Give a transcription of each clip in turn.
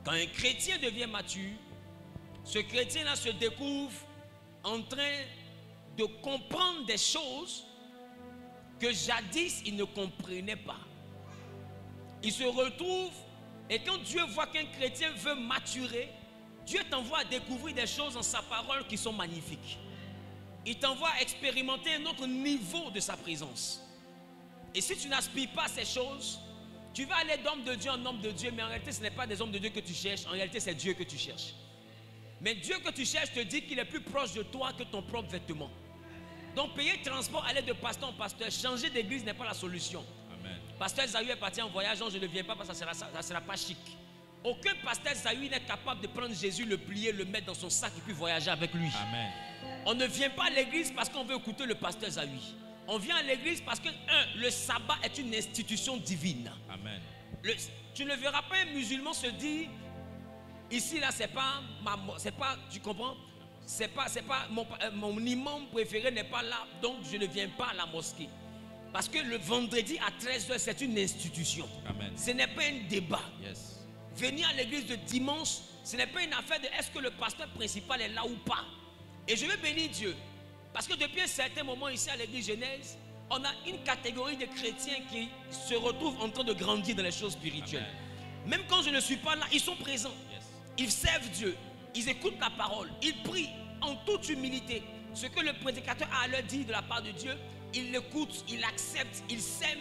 Quand un chrétien devient mature, ce chrétien-là se découvre en train de comprendre des choses que jadis il ne comprenait pas. Il se retrouve, et quand Dieu voit qu'un chrétien veut maturer, Dieu t'envoie à découvrir des choses en sa parole qui sont magnifiques. Il t'envoie à expérimenter un autre niveau de sa présence. Et si tu n'aspires pas à ces choses, tu vas aller d'homme de Dieu en homme de Dieu, mais en réalité ce n'est pas des hommes de Dieu que tu cherches, en réalité c'est Dieu que tu cherches. Mais Dieu que tu cherches te dit qu'il est plus proche de toi que ton propre vêtement. Donc payer transport, aller de pasteur en pasteur, changer d'église n'est pas la solution. Amen. Pasteur Zahou est parti en voyage, donc je ne viens pas parce que ça ne sera pas chic. Aucun pasteur Zahou n'est capable de prendre Jésus, le plier, le mettre dans son sac et puis voyager avec lui. Amen. On ne vient pas à l'église parce qu'on veut écouter le pasteur Zahou. On vient à l'église parce que, le sabbat est une institution divine. Amen. Tu ne verras pas un musulman se dire, ici là c'est pas, tu comprends? C'est pas mon imam préféré n'est pas là, donc je ne viens pas à la mosquée. Parce que le vendredi à 13 h c'est une institution. Amen. Ce n'est pas un débat. Yes. Venir à l'église de dimanche, ce n'est pas une affaire de est-ce que le pasteur principal est là ou pas. Et je veux bénir Dieu. Parce que depuis un certain moment ici à l'église Genèse, on a une catégorie de chrétiens qui se retrouvent en train de grandir dans les choses spirituelles. Amen. Même quand je ne suis pas là, ils sont présents. Yes. Ils servent Dieu. Ils écoutent la parole. Ils prient en toute humilité. Ce que le prédicateur a à leur dire de la part de Dieu, ils l'écoutent, ils l'acceptent, ils s'aiment.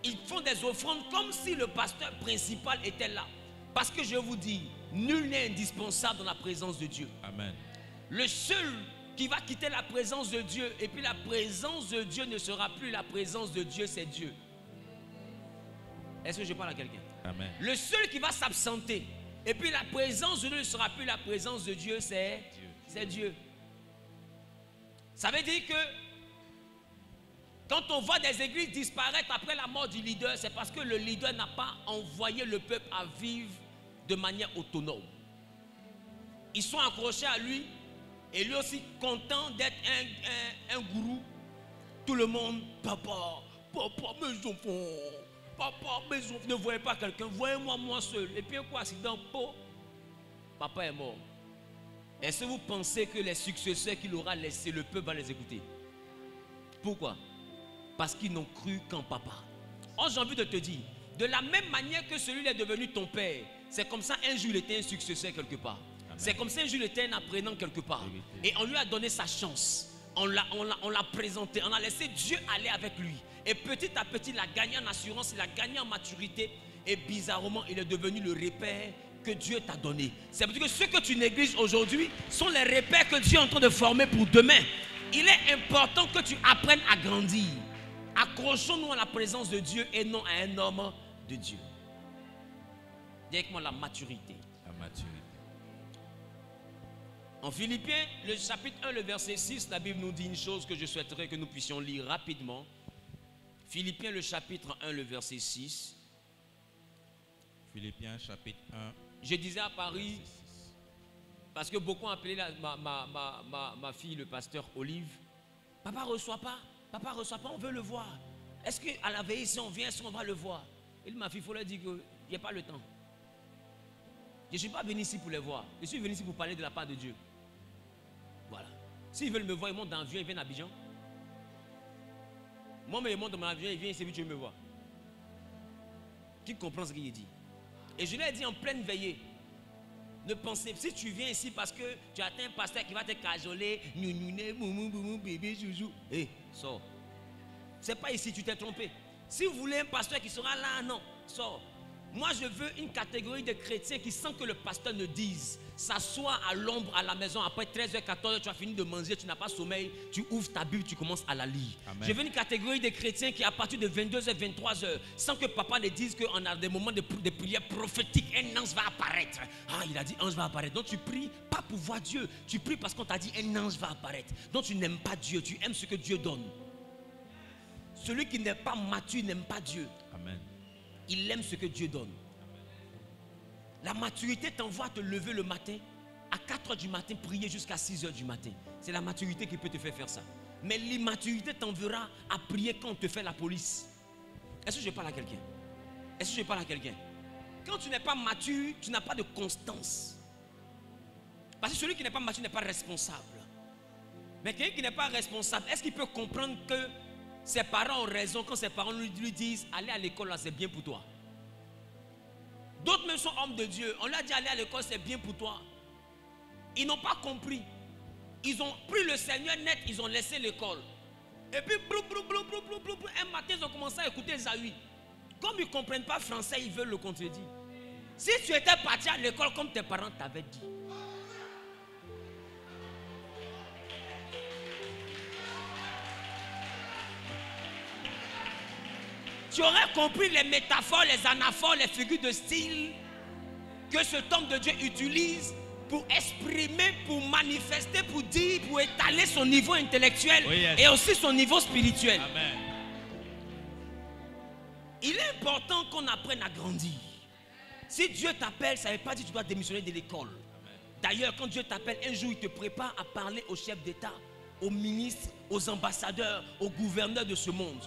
Ils font des offrandes comme si le pasteur principal était là. Parce que je vous dis, nul n'est indispensable dans la présence de Dieu. Amen. Le seul qui va quitter la présence de Dieu, et puis la présence de Dieu ne sera plus la présence de Dieu, c'est Dieu. Est-ce que je parle à quelqu'un? Amen. Le seul qui va s'absenter, et puis la présence de Dieu ne sera plus la présence de Dieu, c'est Dieu. Ça veut dire que quand on voit des églises disparaître après la mort du leader, c'est parce que le leader n'a pas envoyé le peuple à vivre de manière autonome. Ils sont accrochés à lui, et lui aussi content d'être un gourou. Tout le monde, papa, mes enfants, ne voyez pas quelqu'un, voyez-moi moi seul. Et puis quoi, accident, papa est mort. Est-ce que vous pensez que les successeurs qu'il aura laissés, le peuple va les écouter? Pourquoi? Parce qu'ils n'ont cru qu'en papa. Oh, j'ai envie de te dire, de la même manière que celui-là est devenu ton père, c'est comme ça un jour il était un successeur quelque part. C'est comme ça un jour il était un apprenant quelque part. Et on lui a donné sa chance. On l'a présenté. On a laissé Dieu aller avec lui. Et petit à petit, il a gagné en assurance, il a gagné en maturité. Et bizarrement, il est devenu le repère que Dieu t'a donné. C'est pour dire que ce que tu négliges aujourd'hui sont les repères que Dieu est en train de former pour demain. Il est important que tu apprennes à grandir. Accrochons-nous à la présence de Dieu et non à un homme de Dieu. Dis avec moi la maturité. La maturité. En Philippiens, le chapitre 1, le verset 6, la Bible nous dit une chose que je souhaiterais que nous puissions lire rapidement. Philippiens, le chapitre 1, le verset 6. Philippiens, chapitre 1. Je disais à Paris, parce que beaucoup ont appelé ma fille, le pasteur Olive. Papa ne reçoit pas, on veut le voir. Est-ce qu'à la veille, si on vient, est-ce qu'on va le voir? Et ma fille, il faut leur dire qu'il n'y a pas le temps. Je ne suis pas venu ici pour les voir. Je suis venu ici pour parler de la part de Dieu. Voilà. S'ils veulent me voir, ils montent dans l'avion, ils viennent à Abidjan. Moi, ils montent dans mon avion, ils viennent ici, tu veux me voir. Qui comprend ce qu'il dit? Et je lui ai dit en pleine veillée, ne pensez, si tu viens ici parce que tu as atteint un pasteur qui va te cajoler, bébé, joujou, sors. C'est pas ici, tu t'es trompé. Si vous voulez un pasteur qui sera là, non, sors. Moi, je veux une catégorie de chrétiens qui, sans que le pasteur ne dise, s'assoit à l'ombre à la maison, après 13h, 14h, tu as fini de manger, tu n'as pas sommeil, tu ouvres ta Bible, tu commences à la lire. Amen. Je veux une catégorie de chrétiens qui, à partir de 22h, 23h, sans que papa ne dise qu'on a des moments de prière prophétique, un ange va apparaître. Ah, il a dit ange va apparaître. Donc tu pries pas pour voir Dieu, tu pries parce qu'on t'a dit un ange va apparaître. Donc tu n'aimes pas Dieu, tu aimes ce que Dieu donne. Celui qui n'est pas mature n'aime pas Dieu. Amen. Il aime ce que Dieu donne. La maturité t'envoie à te lever le matin, à 4h du matin, prier jusqu'à 6h du matin. C'est la maturité qui peut te faire ça. Mais l'immaturité t'enverra à prier quand on te fait la police. Est-ce que je parle à quelqu'un? Est-ce que je parle à quelqu'un? quand tu n'es pas mature, tu n'as pas de constance. Parce que celui qui n'est pas mature n'est pas responsable. Mais quelqu'un qui n'est pas responsable, est-ce qu'il peut comprendre que ses parents ont raison quand ses parents lui disent « Aller à l'école, là, c'est bien pour toi ». D'autres même sont hommes de Dieu. On leur a dit « Aller à l'école, c'est bien pour toi ». Ils n'ont pas compris. Ils ont pris le Seigneur net, ils ont laissé l'école. Et puis, un matin, ils ont commencé à écouter Esaü. Comme ils ne comprennent pas français, ils veulent le contredire. Si tu étais parti à l'école comme tes parents t'avaient dit, tu aurais compris les métaphores, les anaphores, les figures de style que cet homme de Dieu utilise pour exprimer, pour manifester, pour dire, pour étaler son niveau intellectuel et aussi son niveau spirituel. Amen. Il est important qu'on apprenne à grandir. Si Dieu t'appelle, ça ne veut pas dire que tu dois démissionner de l'école. D'ailleurs, quand Dieu t'appelle, un jour, il te prépare à parler aux chefs d'État, aux ministres, aux ambassadeurs, aux gouverneurs de ce monde.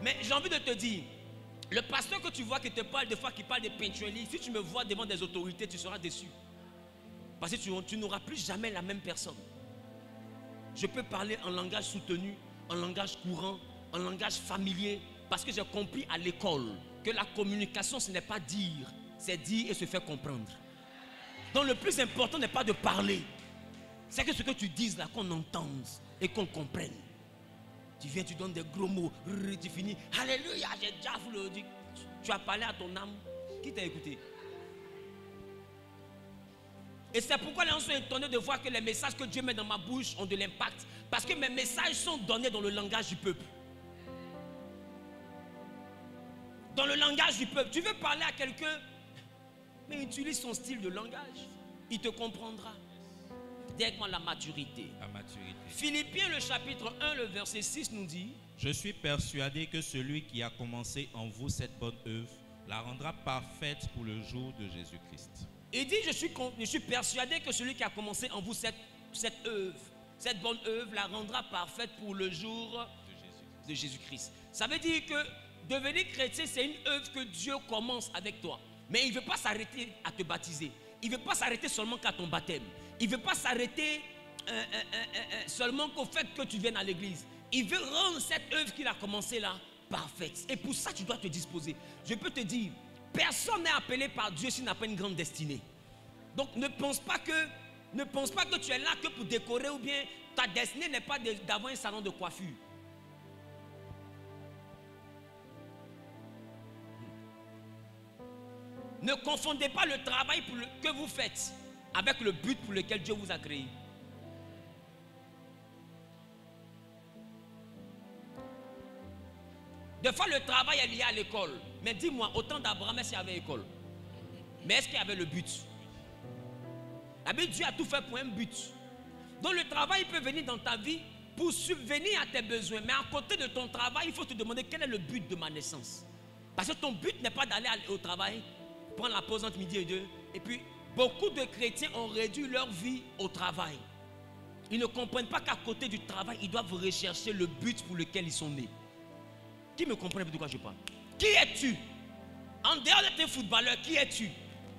Mais j'ai envie de te dire, le pasteur que tu vois qui te parle des fois, qui parle de punctualité, si tu me vois devant des autorités, tu seras déçu. Parce que tu n'auras plus jamais la même personne. Je peux parler en langage soutenu, en langage courant, en langage familier, parce que j'ai compris à l'école que la communication, ce n'est pas dire, c'est dire et se faire comprendre. Donc le plus important n'est pas de parler, c'est que ce que tu dises là, qu'on entende et qu'on comprenne. Tu viens, tu donnes des gros mots, tu finis, alléluia, j'ai déjà voulu dire. Tu as parlé à ton âme, qui t'a écouté? Et c'est pourquoi les gens sont étonnés de voir que les messages que Dieu met dans ma bouche ont de l'impact. Parce que mes messages sont donnés dans le langage du peuple. Dans le langage du peuple. Tu veux parler à quelqu'un, mais utilise son style de langage. Il te comprendra. Directement la maturité. La maturité. Philippiens le chapitre 1, le verset 6 nous dit: Je suis persuadé que celui qui a commencé en vous cette bonne œuvre la rendra parfaite pour le jour de Jésus-Christ. Il dit, je suis persuadé que celui qui a commencé en vous cette œuvre, cette bonne œuvre, la rendra parfaite pour le jour de Jésus-Christ. Ça veut dire que devenir chrétien, c'est une œuvre que Dieu commence avec toi. Mais il ne veut pas s'arrêter à te baptiser. Il ne veut pas s'arrêter seulement qu'à ton baptême. Il ne veut pas s'arrêter seulement qu'au fait que tu viennes à l'église. Il veut rendre cette œuvre qu'il a commencée là parfaite. Et pour ça, tu dois te disposer. Je peux te dire, personne n'est appelé par Dieu s'il n'a pas une grande destinée. Donc ne pense pas que tu es là que pour décorer, ou bien ta destinée n'est pas d'avoir un salon de coiffure. Ne confondez pas le travail que vous faites avec le but pour lequel Dieu vous a créé. Des fois, le travail est lié à l'école. Mais dis-moi, au temps d'Abraham, est-ce qu'il y avait école? Mais est-ce qu'il y avait le but? La Bible, Dieu a tout fait pour un but. Donc le travail peut venir dans ta vie pour subvenir à tes besoins. Mais à côté de ton travail, il faut te demander quel est le but de ma naissance. Parce que ton but n'est pas d'aller au travail, prendre la pause entre midi et 2. Et puis, beaucoup de chrétiens ont réduit leur vie au travail. Ils ne comprennent pas qu'à côté du travail, ils doivent rechercher le but pour lequel ils sont nés. Qui me comprend de quoi je parle? Qui es-tu? En dehors d'être un footballeur, qui es-tu?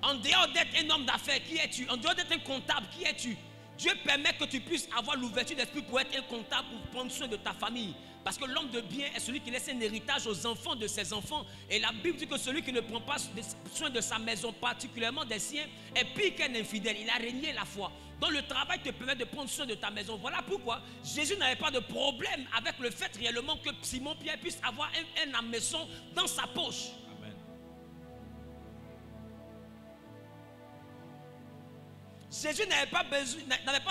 En dehors d'être un homme d'affaires, qui es-tu? En dehors d'être un comptable, qui es-tu? Dieu permet que tu puisses avoir l'ouverture d'esprit pour être un comptable, pour prendre soin de ta famille. Parce que l'homme de bien est celui qui laisse un héritage aux enfants de ses enfants. Et la Bible dit que celui qui ne prend pas soin de sa maison, particulièrement des siens, est pire qu'un infidèle. Il a régné la foi. Donc le travail te permet de prendre soin de ta maison. Voilà pourquoi Jésus n'avait pas de problème avec le fait réellement que Simon-Pierre puisse avoir un hameçon dans sa poche. Amen. Jésus n'avait pas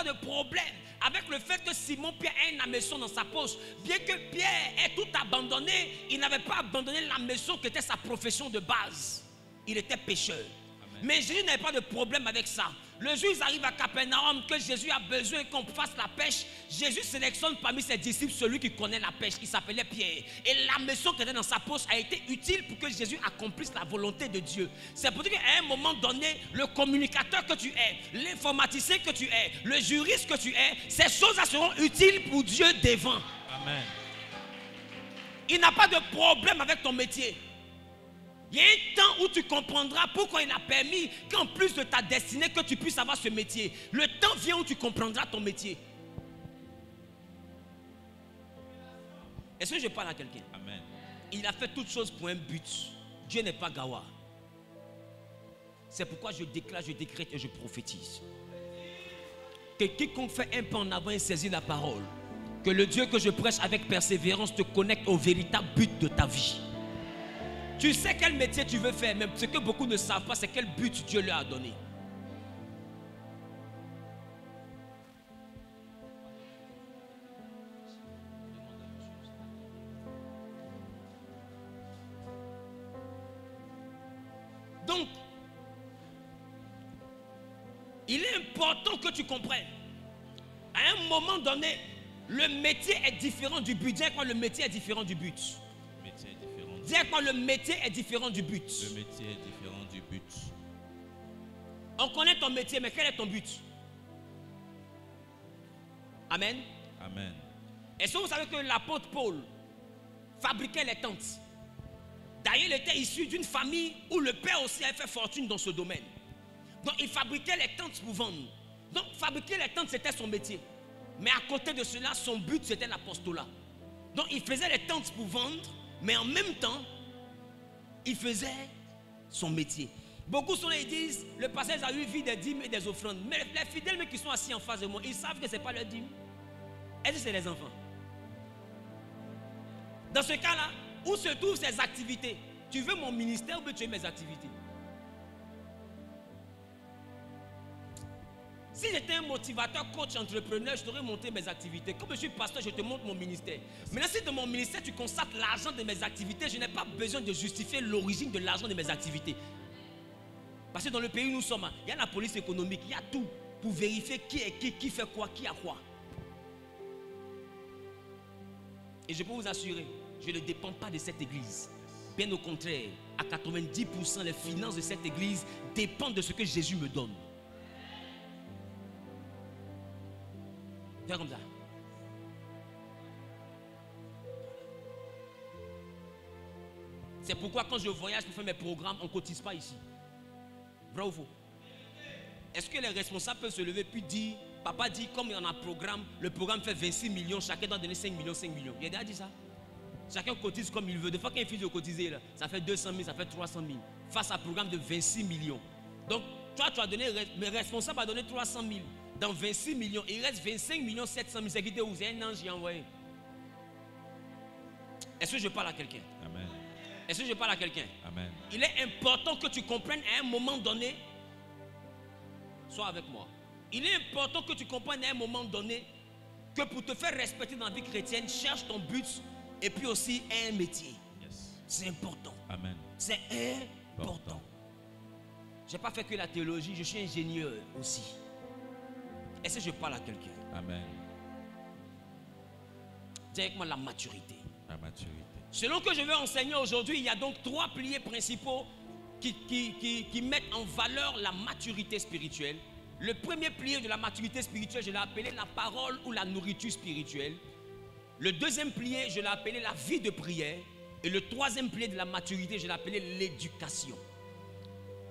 de problème avec le fait que Simon-Pierre ait un hameçon dans sa poche. Bien que Pierre ait tout abandonné, il n'avait pas abandonné l'hameçon qui était sa profession de base. Il était pécheur. Amen. Mais Jésus n'avait pas de problème avec ça. Le jour où ils arrivent à Capernaum, que Jésus a besoin qu'on fasse la pêche, Jésus sélectionne parmi ses disciples celui qui connaît la pêche, qui s'appelait Pierre. Et l'hameçon qui était dans sa poche a été utile pour que Jésus accomplisse la volonté de Dieu. C'est pour dire qu'à un moment donné, le communicateur que tu es, l'informaticien que tu es, le juriste que tu es, ces choses-là seront utiles pour Dieu devant. Amen. Il n'a pas de problème avec ton métier. Il y a un temps où tu comprendras pourquoi il a permis qu'en plus de ta destinée, que tu puisses avoir ce métier. Le temps vient où tu comprendras ton métier. Est-ce que je parle à quelqu'un? Amen. Il a fait toutes choses pour un but. Dieu n'est pas gawa. C'est pourquoi je déclare, je décrète et je prophétise. Que quiconque fait un pas en avant et saisit la parole, que le Dieu que je prêche avec persévérance te connecte au véritable but de ta vie. Tu sais quel métier tu veux faire, mais ce que beaucoup ne savent pas, c'est quel but Dieu leur a donné. Donc, il est important que tu comprennes. À un moment donné, le métier est différent du but. Dis quand le métier est différent du but. Dis quand le métier est différent du but. Le métier est différent du but. On connaît ton métier, mais quel est ton but? Amen. Amen. Est-ce que vous savez que l'apôtre Paul fabriquait les tentes? D'ailleurs, il était issu d'une famille où le père aussi avait fait fortune dans ce domaine. Donc, il fabriquait les tentes pour vendre. Donc, fabriquer les tentes, c'était son métier. Mais à côté de cela, son but, c'était l'apostolat. Donc, il faisait les tentes pour vendre, mais en même temps, il faisait son métier. Beaucoup sont là, ils disent, le pasteur a eu vie des dîmes et des offrandes. Mais les fidèles mais qui sont assis en face de moi, ils savent que ce n'est pas leur dîme. Est-ce que c'est les enfants? Dans ce cas-là, où se trouvent ces activités? Tu veux mon ministère ou bien tu veux mes activités? Si j'étais un motivateur, coach, entrepreneur, je t'aurais monté mes activités. Comme je suis pasteur, je te montre mon ministère. Maintenant, si de mon ministère, tu constates l'argent de mes activités, je n'ai pas besoin de justifier l'origine de l'argent de mes activités. Parce que dans le pays où nous sommes, il y a la police économique, il y a tout pour vérifier qui est qui fait quoi, qui a quoi. Et je peux vous assurer, je ne dépends pas de cette église. Bien au contraire, à 90%, les finances de cette église dépendent de ce que Jésus me donne. Fais comme ça. C'est pourquoi quand je voyage pour faire mes programmes, on ne cotise pas ici. Vrai ou faux? Est-ce que les responsables peuvent se lever puis dire, papa dit, comme il y en a un programme, le programme fait 26 millions, chacun doit donner 5 millions, 5 millions. Il a déjà dit ça. Chacun cotise comme il veut. Des fois, quand il finit de cotiser, là, ça fait 200 000, ça fait 300 000. Face à un programme de 26 millions. Donc, toi, tu as donné, mes responsables ont donné 300 000. Dans 26 millions, il reste 25 millions 700 000. C'est qui où? C'est un ange qui a envoyé. Est-ce que je parle à quelqu'un? Amen. Est-ce que je parle à quelqu'un? Amen. Il est important que tu comprennes à un moment donné. Sois avec moi. Il est important que tu comprennes à un moment donné que pour te faire respecter dans la vie chrétienne, cherche ton but et puis aussi un métier. Yes. C'est important. Amen. C'est important. Je n'ai pas fait que la théologie, je suis ingénieur aussi. Est-ce que je parle à quelqu'un? Amen. Dis avec moi la maturité. La maturité. Selon que je vais enseigner aujourd'hui, il y a donc 3 piliers principaux qui mettent en valeur la maturité spirituelle. Le premier pilier de la maturité spirituelle, je l'ai appelé la parole ou la nourriture spirituelle. Le deuxième pilier, je l'ai appelé la vie de prière. Et le troisième pilier de la maturité, je l'ai appelé l'éducation.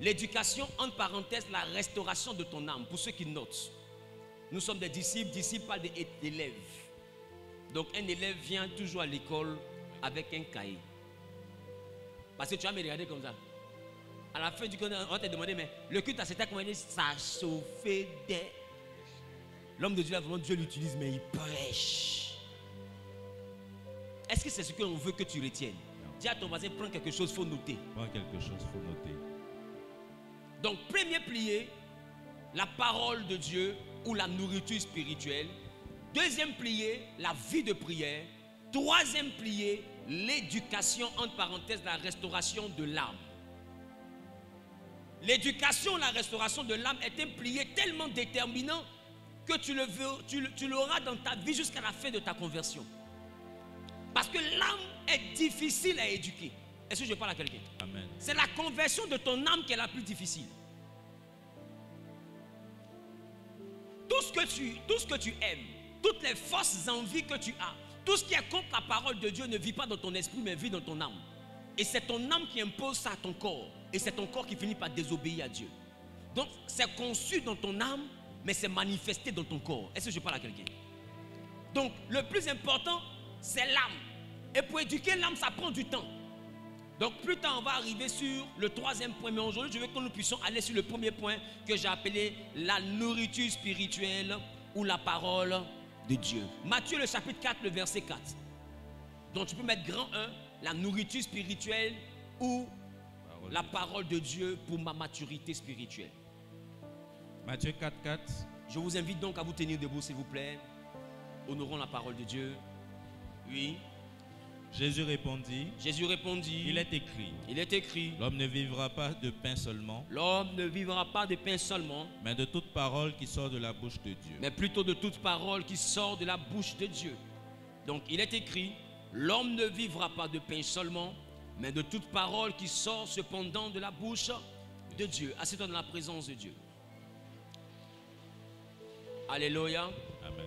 L'éducation, entre parenthèses, la restauration de ton âme. Pour ceux qui notent, nous sommes des disciples, disciples pas d'élèves. Donc un élève vient toujours à l'école avec un cahier. Parce que tu vas me regarder comme ça. À la fin du cours, on va te demander, mais le culte à cette heure, comment il dit, ça chauffait des... L'homme de Dieu, là, vraiment, Dieu l'utilise, mais il prêche. Est-ce que c'est ce qu'on veut que tu retiennes? Dis à ton voisin, prends quelque chose, il faut noter. Prends quelque chose, il faut noter. Donc, premier pilier, la parole de Dieu ou la nourriture spirituelle. Deuxième pilier, la vie de prière. Troisième pilier, l'éducation, entre parenthèses, la restauration de l'âme. L'éducation, la restauration de l'âme est un pilier tellement déterminant que tu l'auras dans ta vie jusqu'à la fin de ta conversion. Parce que l'âme est difficile à éduquer. Est-ce que je parle à quelqu'un? Amen. C'est la conversion de ton âme qui est la plus difficile. Tout ce que tu aimes, toutes les fausses envies que tu as, tout ce qui est contre la parole de Dieu ne vit pas dans ton esprit mais vit dans ton âme. Et c'est ton âme qui impose ça à ton corps. Et c'est ton corps qui finit par désobéir à Dieu. Donc, c'est conçu dans ton âme, mais c'est manifesté dans ton corps. Est-ce que je parle à quelqu'un? Donc, le plus important, c'est l'âme. Et pour éduquer l'âme, ça prend du temps. Donc, plus tard, on va arriver sur le troisième point. Mais aujourd'hui, je veux que nous puissions aller sur le premier point que j'ai appelé la nourriture spirituelle ou la parole de Dieu. Matthieu, le chapitre 4, le verset 4. Donc, tu peux mettre grand 1, la nourriture spirituelle ou la parole de Dieu pour ma maturité spirituelle. Matthieu 4, 4. Je vous invite donc à vous tenir debout, s'il vous plaît. Honorons la parole de Dieu. Oui. Jésus répondit, il est écrit, l'homme ne vivra pas de pain seulement, l'homme ne vivra pas de pain seulement, mais de toute parole qui sort de la bouche de Dieu. Mais plutôt de toute parole qui sort de la bouche de Dieu. Donc il est écrit, l'homme ne vivra pas de pain seulement, mais de toute parole qui sort cependant de la bouche de Dieu. Assieds-toi dans la présence de Dieu. Alléluia. Amen.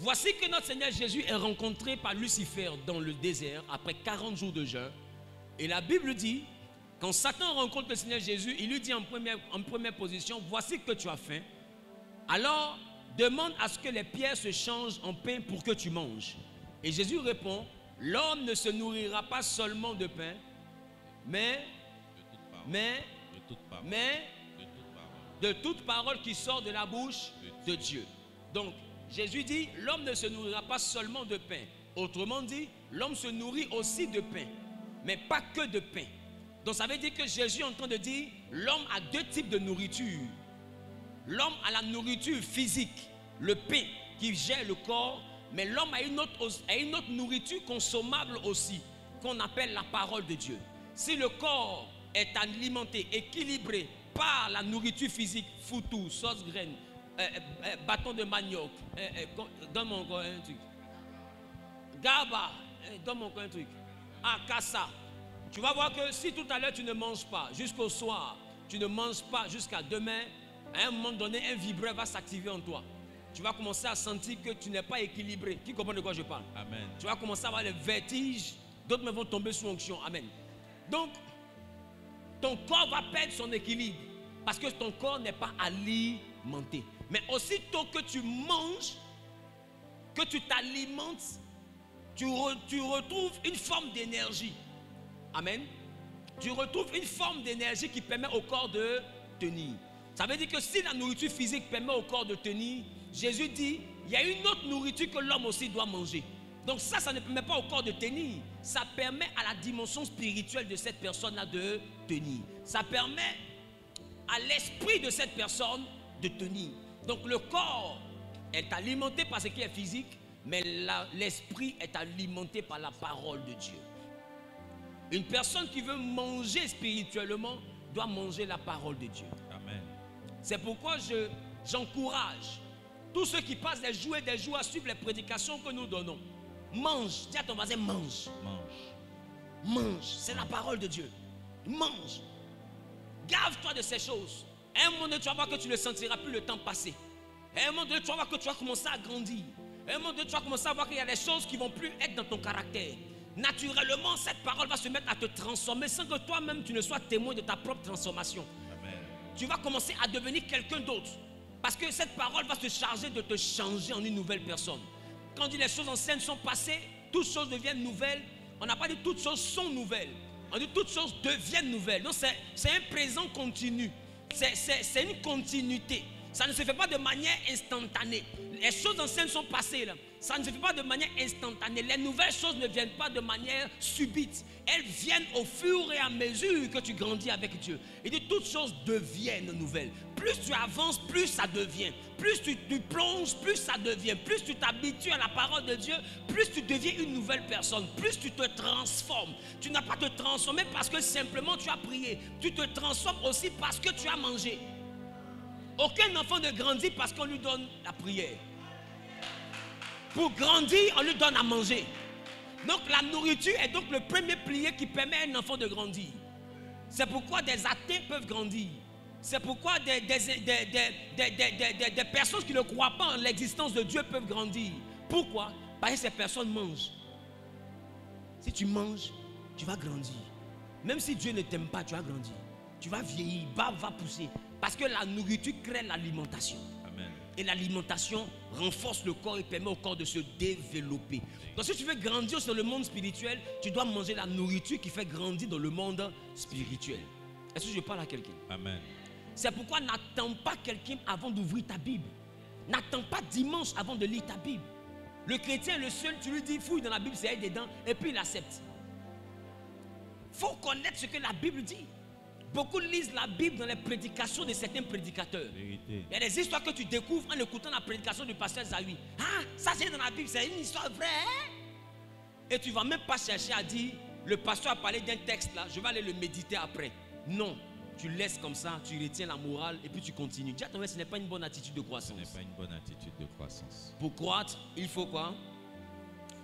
Voici que notre Seigneur Jésus est rencontré par Lucifer dans le désert après 40 jours de jeûne. Et la Bible dit, quand Satan rencontre le Seigneur Jésus, il lui dit en première position, voici que tu as faim. Alors, demande à ce que les pierres se changent en pain pour que tu manges. Et Jésus répond, l'homme ne se nourrira pas seulement de pain, mais de toute parole qui sort de la bouche de Dieu. Donc, Jésus dit, l'homme ne se nourrira pas seulement de pain. Autrement dit, l'homme se nourrit aussi de pain, mais pas que de pain. Donc ça veut dire que Jésus est en train de dire, l'homme a deux types de nourriture. L'homme a la nourriture physique, le pain qui gère le corps, mais l'homme a une autre nourriture consommable aussi, qu'on appelle la parole de Dieu. Si le corps est alimenté, équilibré par la nourriture physique, foutou, sauce graine, bâton de manioc, donne-moi encore un truc. Gaba, donne-moi encore un truc. Akassa. Tu vas voir que si tout à l'heure tu ne manges pas, jusqu'au soir, tu ne manges pas jusqu'à demain, à un moment donné, un vibreur va s'activer en toi. Tu vas commencer à sentir que tu n'es pas équilibré. Qui comprend de quoi je parle? Amen. Tu vas commencer à avoir les vertiges, d'autres vont tomber sous onction. Amen. Donc, ton corps va perdre son équilibre parce que ton corps n'est pas alimenté. Mais aussitôt que tu manges, que tu t'alimentes, tu retrouves une forme d'énergie. Amen. Tu retrouves une forme d'énergie qui permet au corps de tenir. Ça veut dire que si la nourriture physique permet au corps de tenir, Jésus dit, il y a une autre nourriture que l'homme aussi doit manger. Donc ça ne permet pas au corps de tenir. Ça permet à la dimension spirituelle de cette personne-là de tenir. Ça permet à l'esprit de cette personne de tenir. Donc le corps est alimenté par ce qui est physique, mais l'esprit est alimenté par la parole de Dieu. Une personne qui veut manger spirituellement doit manger la parole de Dieu. Amen. C'est pourquoi j'encourage tous ceux qui passent des jours et des jours à suivre les prédications que nous donnons. Mange. Dis à ton voisin, mange. Mange. Mange. C'est la parole de Dieu. Mange. Gave-toi de ces choses. À un moment donné, tu vas voir que tu ne sentiras plus le temps passer. À un moment donné, tu vas voir que tu vas commencer à grandir. À un moment donné, tu vas commencer à voir qu'il y a des choses qui ne vont plus être dans ton caractère. Naturellement, cette parole va se mettre à te transformer sans que toi-même tu ne sois témoin de ta propre transformation. Amen. Tu vas commencer à devenir quelqu'un d'autre. Parce que cette parole va se charger de te changer en une nouvelle personne. Quand on dit les choses anciennes sont passées, toutes choses deviennent nouvelles. On n'a pas dit toutes choses sont nouvelles. On dit toutes choses deviennent nouvelles. Donc c'est un présent continu. C'est une continuité. Ça ne se fait pas de manière instantanée. Les choses anciennes sont passées là. Ça ne se fait pas de manière instantanée. Les nouvelles choses ne viennent pas de manière subite. Elles viennent au fur et à mesure que tu grandis avec Dieu. Et dit toutes choses deviennent nouvelles. Plus tu avances, plus ça devient. Plus tu plonges, plus ça devient. Plus tu t'habitues à la parole de Dieu, plus tu deviens une nouvelle personne. Plus tu te transformes. Tu n'as pas te transformer parce que simplement tu as prié. Tu te transformes aussi parce que tu as mangé. Aucun enfant ne grandit parce qu'on lui donne la prière. Pour grandir, on lui donne à manger. Donc la nourriture est donc le premier pilier qui permet à un enfant de grandir. C'est pourquoi des athées peuvent grandir. C'est pourquoi des personnes qui ne croient pas en l'existence de Dieu peuvent grandir. Pourquoi? Parce que ces personnes mangent. Si tu manges, tu vas grandir. Même si Dieu ne t'aime pas, tu vas grandir. Tu vas vieillir, barbe va pousser. Parce que la nourriture crée l'alimentation. Amen. Et l'alimentation renforce le corps et permet au corps de se développer. Donc si tu veux grandir dans le monde spirituel, tu dois manger la nourriture qui fait grandir dans le monde spirituel. Est-ce que je parle à quelqu'un? Amen. C'est pourquoi n'attends pas quelqu'un avant d'ouvrir ta Bible. N'attends pas dimanche avant de lire ta Bible. Le chrétien est le seul, tu lui dis fouille dans la Bible, c'est dedans, et puis il accepte. Il faut connaître ce que la Bible dit. Beaucoup lisent la Bible dans les prédications de certains prédicateurs. Vérité. Il y a des histoires que tu découvres en écoutant la prédication du pasteur Zawi. Ah, ça c'est dans la Bible, c'est une histoire vraie. Hein? Et tu ne vas même pas chercher à dire, le pasteur a parlé d'un texte là, je vais aller le méditer après. Non, tu laisses comme ça, tu retiens la morale et puis tu continues. Dis à ton frère, ce n'est pas une bonne attitude de croissance. Ce n'est pas une bonne attitude de croissance. Pour croître, il faut quoi?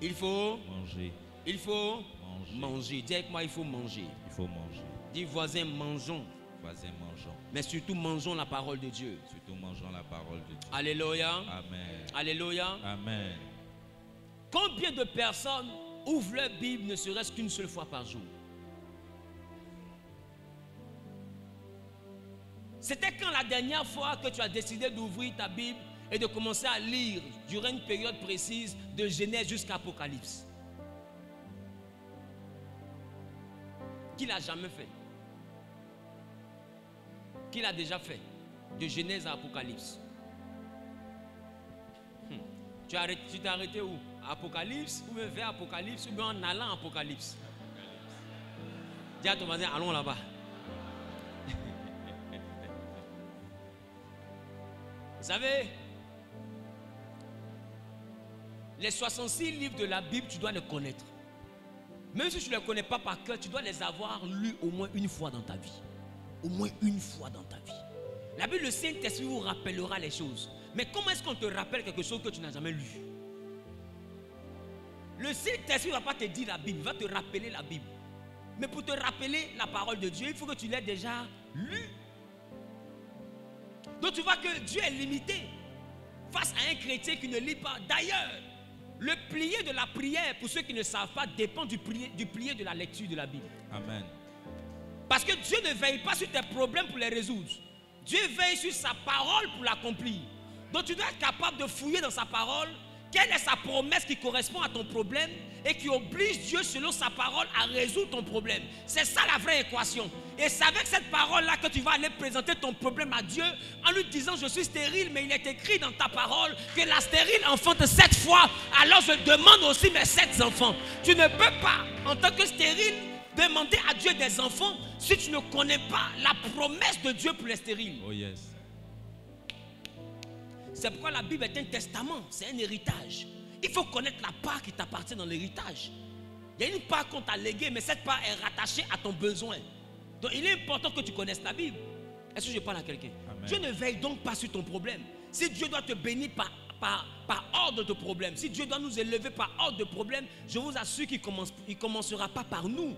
Il faut Manger. Il faut Manger. manger. Dis avec moi, il faut manger. Il faut manger. Dis voisin, mangeons. Voisin, mangeons. Mais surtout, mangeons la parole de Dieu. Surtout mangeons la parole de Dieu. Alléluia. Amen. Alléluia. Amen. Combien de personnes ouvrent leur Bible ne serait-ce qu'une seule fois par jour? C'était quand la dernière fois que tu as décidé d'ouvrir ta Bible et de commencer à lire durant une période précise de Genèse jusqu'à Apocalypse? Qui l'a jamais fait? Qui l'a déjà fait? De Genèse à Apocalypse. Tu t'es arrêté où? À Apocalypse, ou bien vers Apocalypse, ou bien en allant à Apocalypse? Dis à ton voisin, allons là-bas. Vous savez, les 66 livres de la Bible, tu dois les connaître. Même si tu ne les connais pas par cœur, tu dois les avoir lus au moins une fois dans ta vie. Au moins une fois dans ta vie. La Bible, le Saint-Esprit vous rappellera les choses. Mais comment est-ce qu'on te rappelle quelque chose que tu n'as jamais lu? Le Saint-Esprit ne va pas te dire la Bible, il va te rappeler la Bible. Mais pour te rappeler la parole de Dieu, il faut que tu l'aies déjà lu. Donc tu vois que Dieu est limité face à un chrétien qui ne lit pas. D'ailleurs, le plié de la prière, pour ceux qui ne savent pas, dépend du plié de la lecture de la Bible. Amen. Parce que Dieu ne veille pas sur tes problèmes pour les résoudre. Dieu veille sur sa parole pour l'accomplir. Donc tu dois être capable de fouiller dans sa parole. Quelle est sa promesse qui correspond à ton problème et qui oblige Dieu selon sa parole à résoudre ton problème? C'est ça la vraie équation. Et c'est avec cette parole-là que tu vas aller présenter ton problème à Dieu en lui disant je suis stérile, mais il est écrit dans ta parole que la stérile enfante 7 fois. Alors je demande aussi mes 7 enfants. Tu ne peux pas, en tant que stérile, demander à Dieu des enfants si tu ne connais pas la promesse de Dieu pour les stériles. Oh yes. C'est pourquoi la Bible est un testament, c'est un héritage. Il faut connaître la part qui t'appartient dans l'héritage. Il y a une part qu'on t'a léguée, mais cette part est rattachée à ton besoin. Donc il est important que tu connaisses la Bible. Est-ce que je parle à quelqu'un? Dieu ne veille donc pas sur ton problème. Si Dieu doit te bénir par ordre de problème, si Dieu doit nous élever par ordre de problème, je vous assure qu'il ne commencera pas par nous.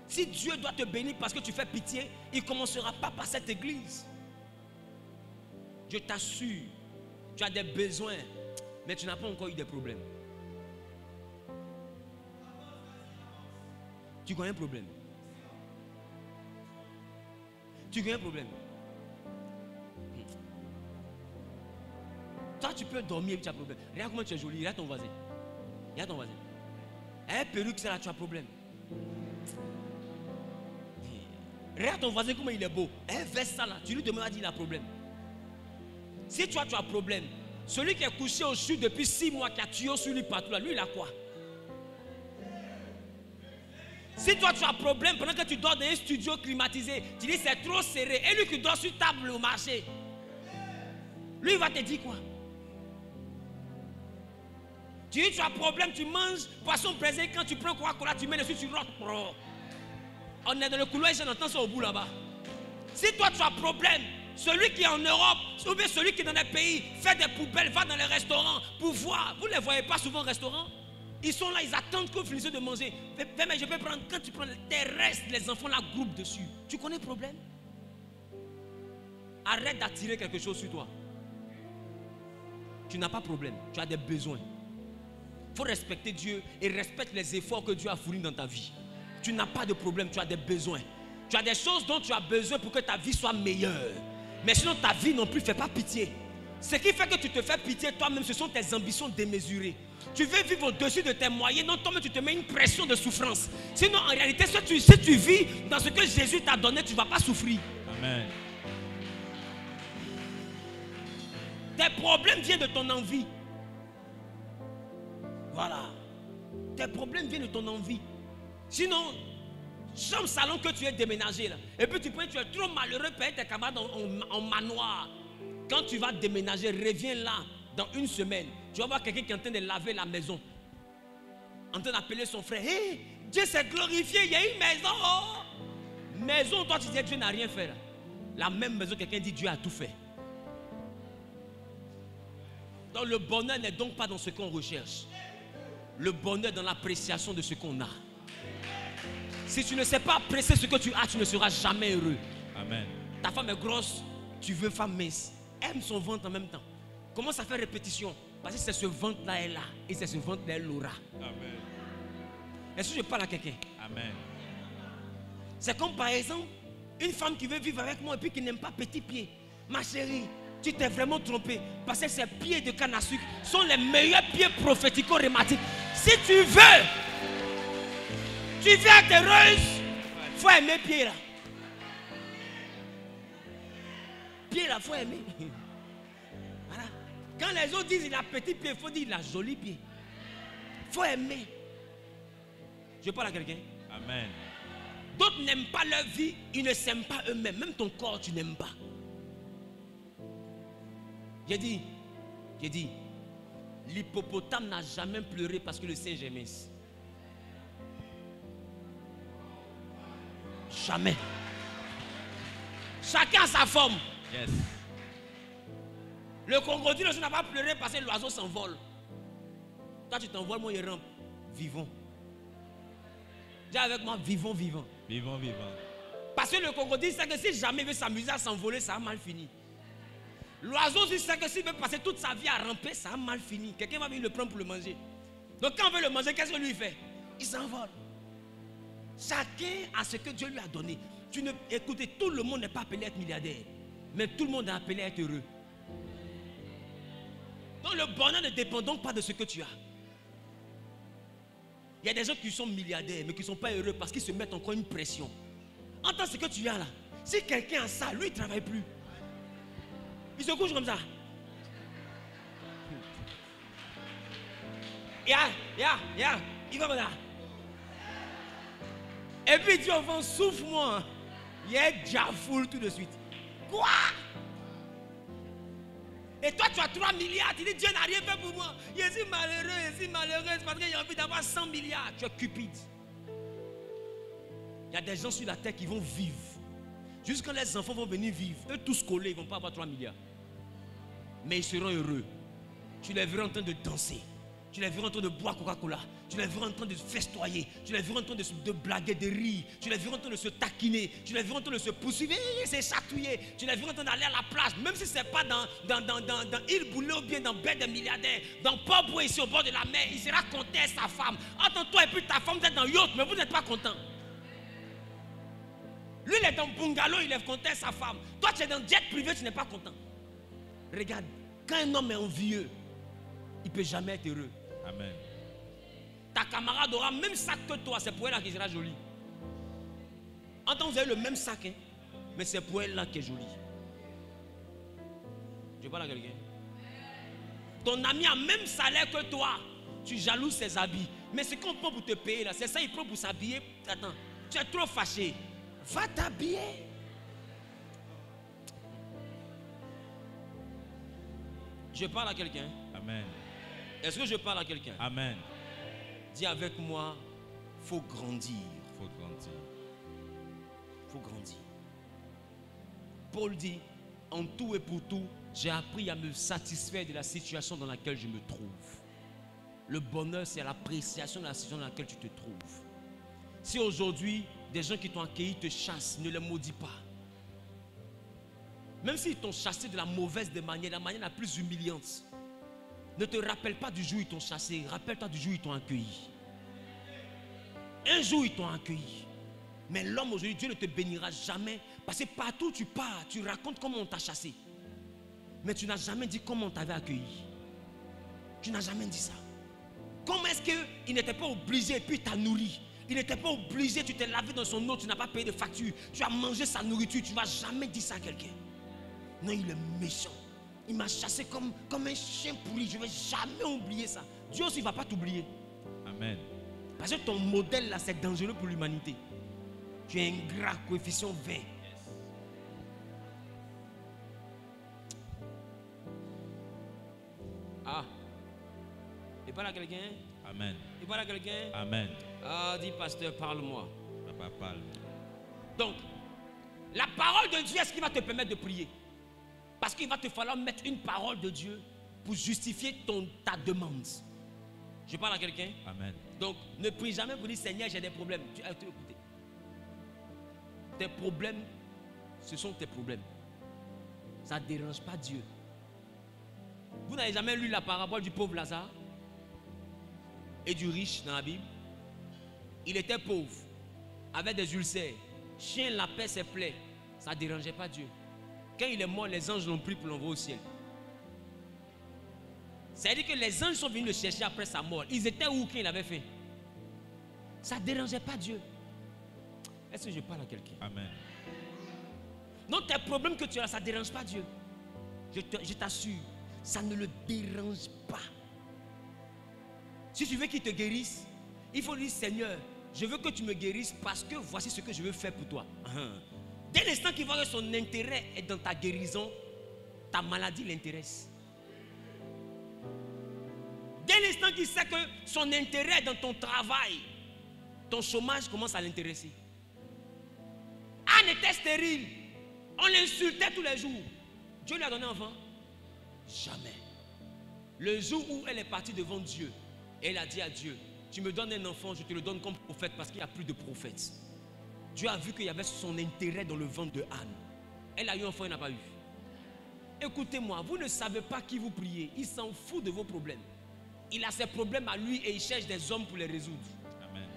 Si Dieu doit te bénir parce que tu fais pitié, il ne commencera pas par cette église. Je t'assure, tu as des besoins, mais tu n'as pas encore eu des problèmes. Tu connais un problème. Tu connais un problème. Toi, tu peux dormir et tu as un problème. Regarde comment tu es joli, regarde ton voisin. Regarde ton voisin. Un perruque, c'est là, tu as un problème. Regarde ton voisin, comment il est beau. Un veste ça là, tu lui demandes s'il a un problème. Si toi tu as un problème, celui qui est couché au sud depuis 6 mois, qui a tué sur lui partout là, lui il a quoi? Si toi tu as un problème pendant que tu dors dans un studio climatisé, tu dis c'est trop serré, et lui qui dort sur table au marché, lui il va te dire quoi? Tu dis tu as un problème, tu manges poisson braisé, quand tu prends Coca-Cola, tu mets dessus, tu rotes. On est dans le couloir et j'entends ça au bout là-bas. Si toi tu as un problème, celui qui est en Europe, ou bien celui qui est dans les pays, fait des poubelles, va dans les restaurants pour voir. Vous ne les voyez pas souvent au restaurant? Ils sont là, ils attendent que vous finissez de manger. Mais je peux prendre, quand tu prends tes restes, les enfants la groupent dessus. Tu connais le problème? Arrête d'attirer quelque chose sur toi. Tu n'as pas de problème, tu as des besoins. Il faut respecter Dieu et respecte les efforts que Dieu a fournis dans ta vie. Tu n'as pas de problème, tu as des besoins. Tu as des choses dont tu as besoin pour que ta vie soit meilleure. Mais sinon ta vie non plus ne fait pas pitié. Ce qui fait que tu te fais pitié toi-même, ce sont tes ambitions démesurées. Tu veux vivre au-dessus de tes moyens, non, toi-même tu te mets une pression de souffrance. Sinon en réalité, si tu vis dans ce que Jésus t'a donné, tu ne vas pas souffrir. Amen. Tes problèmes viennent de ton envie. Voilà. Tes problèmes viennent de ton envie. Sinon, chambre salon que tu es déménagé là. Et puis tu es trop malheureux pour tes camarades en manoir. Quand tu vas déménager, reviens là dans une semaine. Tu vas voir quelqu'un qui est en train de laver la maison. En train d'appeler son frère. Hé, Dieu s'est glorifié, il y a une maison. Oh. Maison, toi tu dis Dieu n'a rien fait là. La même maison, quelqu'un dit Dieu a tout fait. Donc le bonheur n'est donc pas dans ce qu'on recherche. Le bonheur est dans l'appréciation de ce qu'on a. Si tu ne sais pas apprécier ce que tu as, tu ne seras jamais heureux. Amen. Ta femme est grosse, tu veux femme mince. Aime son ventre en même temps. Commence à faire répétition. Parce que c'est ce ventre-là, elle a. Et c'est ce ventre-là, elle l'aura. Amen. Est-ce que je parle à quelqu'un? Amen. C'est comme par exemple, une femme qui veut vivre avec moi et puis qui n'aime pas petits pieds. Ma chérie, tu t'es vraiment trompé. Parce que ces pieds de canne à sucre sont les meilleurs pieds prophético-rhématiques. Si tu veux, tu viens de heureuse, il faut aimer pied là. Pied là, il faut aimer. Voilà. Quand les autres disent il a petit pied, il faut dire il a joli pied. Il faut aimer. Je parle à quelqu'un. Amen. D'autres n'aiment pas leur vie, ils ne s'aiment pas eux-mêmes. Même ton corps, tu n'aimes pas. J'ai dit, l'hippopotame n'a jamais pleuré parce que le singe est mince. Jamais. Chacun a sa forme. Yes. Le crocodile n'a pas pleuré parce que l'oiseau s'envole. Toi tu t'envoles, moi il rampe. Vivons. Dis avec moi, vivons, vivons. Vivons, vivons. Parce que le crocodile sait que si jamais il veut s'amuser à s'envoler, ça a mal fini. L'oiseau aussi sait que s'il veut passer toute sa vie à ramper, ça a mal fini. Quelqu'un va venir le prendre pour le manger. Donc quand on veut le manger, qu'est-ce que lui fait? Il s'envole. Chacun a ce que Dieu lui a donné. Écoutez, tout le monde n'est pas appelé à être milliardaire. Mais tout le monde est appelé à être heureux. Donc le bonheur ne dépend donc pas de ce que tu as. Il y a des gens qui sont milliardaires mais qui ne sont pas heureux parce qu'ils se mettent encore une pression. Entends ce que tu as là. Si quelqu'un a ça, lui il ne travaille plus. Il se couche comme ça. Il va comme ça. Et puis il dit au vent, souffle-moi. Il est déjà full tout de suite. Quoi? Et toi tu as 3 milliards, tu dis Dieu n'a rien fait pour moi. Je suis malheureux, parce que j'ai envie d'avoir 100 milliards. Tu es cupide. Il y a des gens sur la terre qui vont vivre. Jusqu'à quand les enfants vont venir vivre. Eux tous collés, ils ne vont pas avoir 3 milliards. Mais ils seront heureux. Tu les verras en train de danser. Tu les verras en train de boire Coca-Cola. Tu les verras en train de festoyer. Tu les verras en train de blaguer, de rire. Tu les verras en train de se taquiner. Tu les verras en train de se poursuivre, se chatouiller. Tu les verras en train d'aller à la plage. Même si ce n'est pas dans Île Boulay ou bien dans Baie des Milliardaires. Dans Port-Boué, ici au bord de la mer. Il sera content avec sa femme. Entre toi et puis ta femme, vous êtes dans yacht, mais vous n'êtes pas content. Lui, il est dans bungalow, il est content avec sa femme. Toi, tu es dans jet privé, tu n'es pas content. Regarde, quand un homme est envieux, il ne peut jamais être heureux. Amen. Ta camarade aura le même sac que toi, c'est pour elle là qui sera jolie. Entends, vous avez le même sac, hein, mais c'est pour elle là qui est jolie. Je parle à quelqu'un. Ton ami a le même salaire que toi, tu jalouses ses habits. Mais ce qu'on prend pour te payer là, c'est ça, il prend pour s'habiller. Attends, tu es trop fâché. Va t'habiller. Je parle à quelqu'un. Amen. Est-ce que je parle à quelqu'un? Amen. Dis avec moi, faut grandir. Faut grandir. Faut grandir. Paul dit, en tout et pour tout, j'ai appris à me satisfaire de la situation dans laquelle je me trouve. Le bonheur, c'est l'appréciation de la situation dans laquelle tu te trouves. Si aujourd'hui, des gens qui t'ont accueilli te chassent, ne les maudis pas. Même s'ils t'ont chassé de la mauvaise des manières, la manière la plus humiliante. Ne te rappelle pas du jour où ils t'ont chassé. Rappelle-toi du jour où ils t'ont accueilli. Un jour, ils t'ont accueilli. Mais l'homme aujourd'hui, Dieu ne te bénira jamais. Parce que partout où tu pars, tu racontes comment on t'a chassé. Mais tu n'as jamais dit comment on t'avait accueilli. Tu n'as jamais dit ça. Comment est-ce qu'il n'était pas obligé et puis il t'a nourri? Il n'était pas obligé, tu t'es lavé dans son eau, tu n'as pas payé de facture. Tu as mangé sa nourriture, tu ne vas jamais dire ça à quelqu'un. Non, il est méchant. Il m'a chassé comme un chien pourri. Je ne vais jamais oublier ça. Dieu aussi ne va pas t'oublier. Amen. Parce que ton modèle là, c'est dangereux pour l'humanité. Tu es ingrat, coefficient 20. Ah. Il parle à quelqu'un? Amen. Il parle à quelqu'un? Amen. Ah, dis pasteur, parle-moi. Papa parle. Donc, la parole de Dieu, est-ce qu'il va te permettre de prier? Parce qu'il va te falloir mettre une parole de Dieu pour justifier ta demande. Je parle à quelqu'un? Amen. Donc, ne prie jamais pour dire Seigneur, j'ai des problèmes. Tu as écouté. Tes problèmes, ce sont tes problèmes. Ça ne dérange pas Dieu. Vous n'avez jamais lu la parabole du pauvre Lazare et du riche dans la Bible? Il était pauvre, avait des ulcères, chien, lapin, ses plaies. Ça ne dérangeait pas Dieu. Quand il est mort, les anges l'ont pris pour l'envoyer au ciel. C'est-à-dire que les anges sont venus le chercher après sa mort. Ils étaient où quand il avait fait? Ça ne dérangeait pas Dieu. Est-ce que je parle à quelqu'un? Amen. Non, tes problèmes que tu as, ça ne dérange pas Dieu. Je t'assure, ça ne le dérange pas. Si tu veux qu'il te guérisse, il faut lui dire Seigneur, je veux que tu me guérisses parce que voici ce que je veux faire pour toi. Dès l'instant qu'il voit que son intérêt est dans ta guérison, ta maladie l'intéresse. Dès l'instant qu'il sait que son intérêt est dans ton travail, ton chômage commence à l'intéresser. Anne était stérile. On l'insultait tous les jours. Dieu lui a donné un enfant? Jamais. Le jour où elle est partie devant Dieu, elle a dit à Dieu, tu me donnes un enfant, je te le donne comme prophète parce qu'il n'y a plus de prophètes. Dieu a vu qu'il y avait son intérêt dans le ventre de Anne. Elle a eu un enfant, elle n'a pas eu. Écoutez-moi, vous ne savez pas qui vous priez. Il s'en fout de vos problèmes. Il a ses problèmes à lui et il cherche des hommes pour les résoudre. Amen.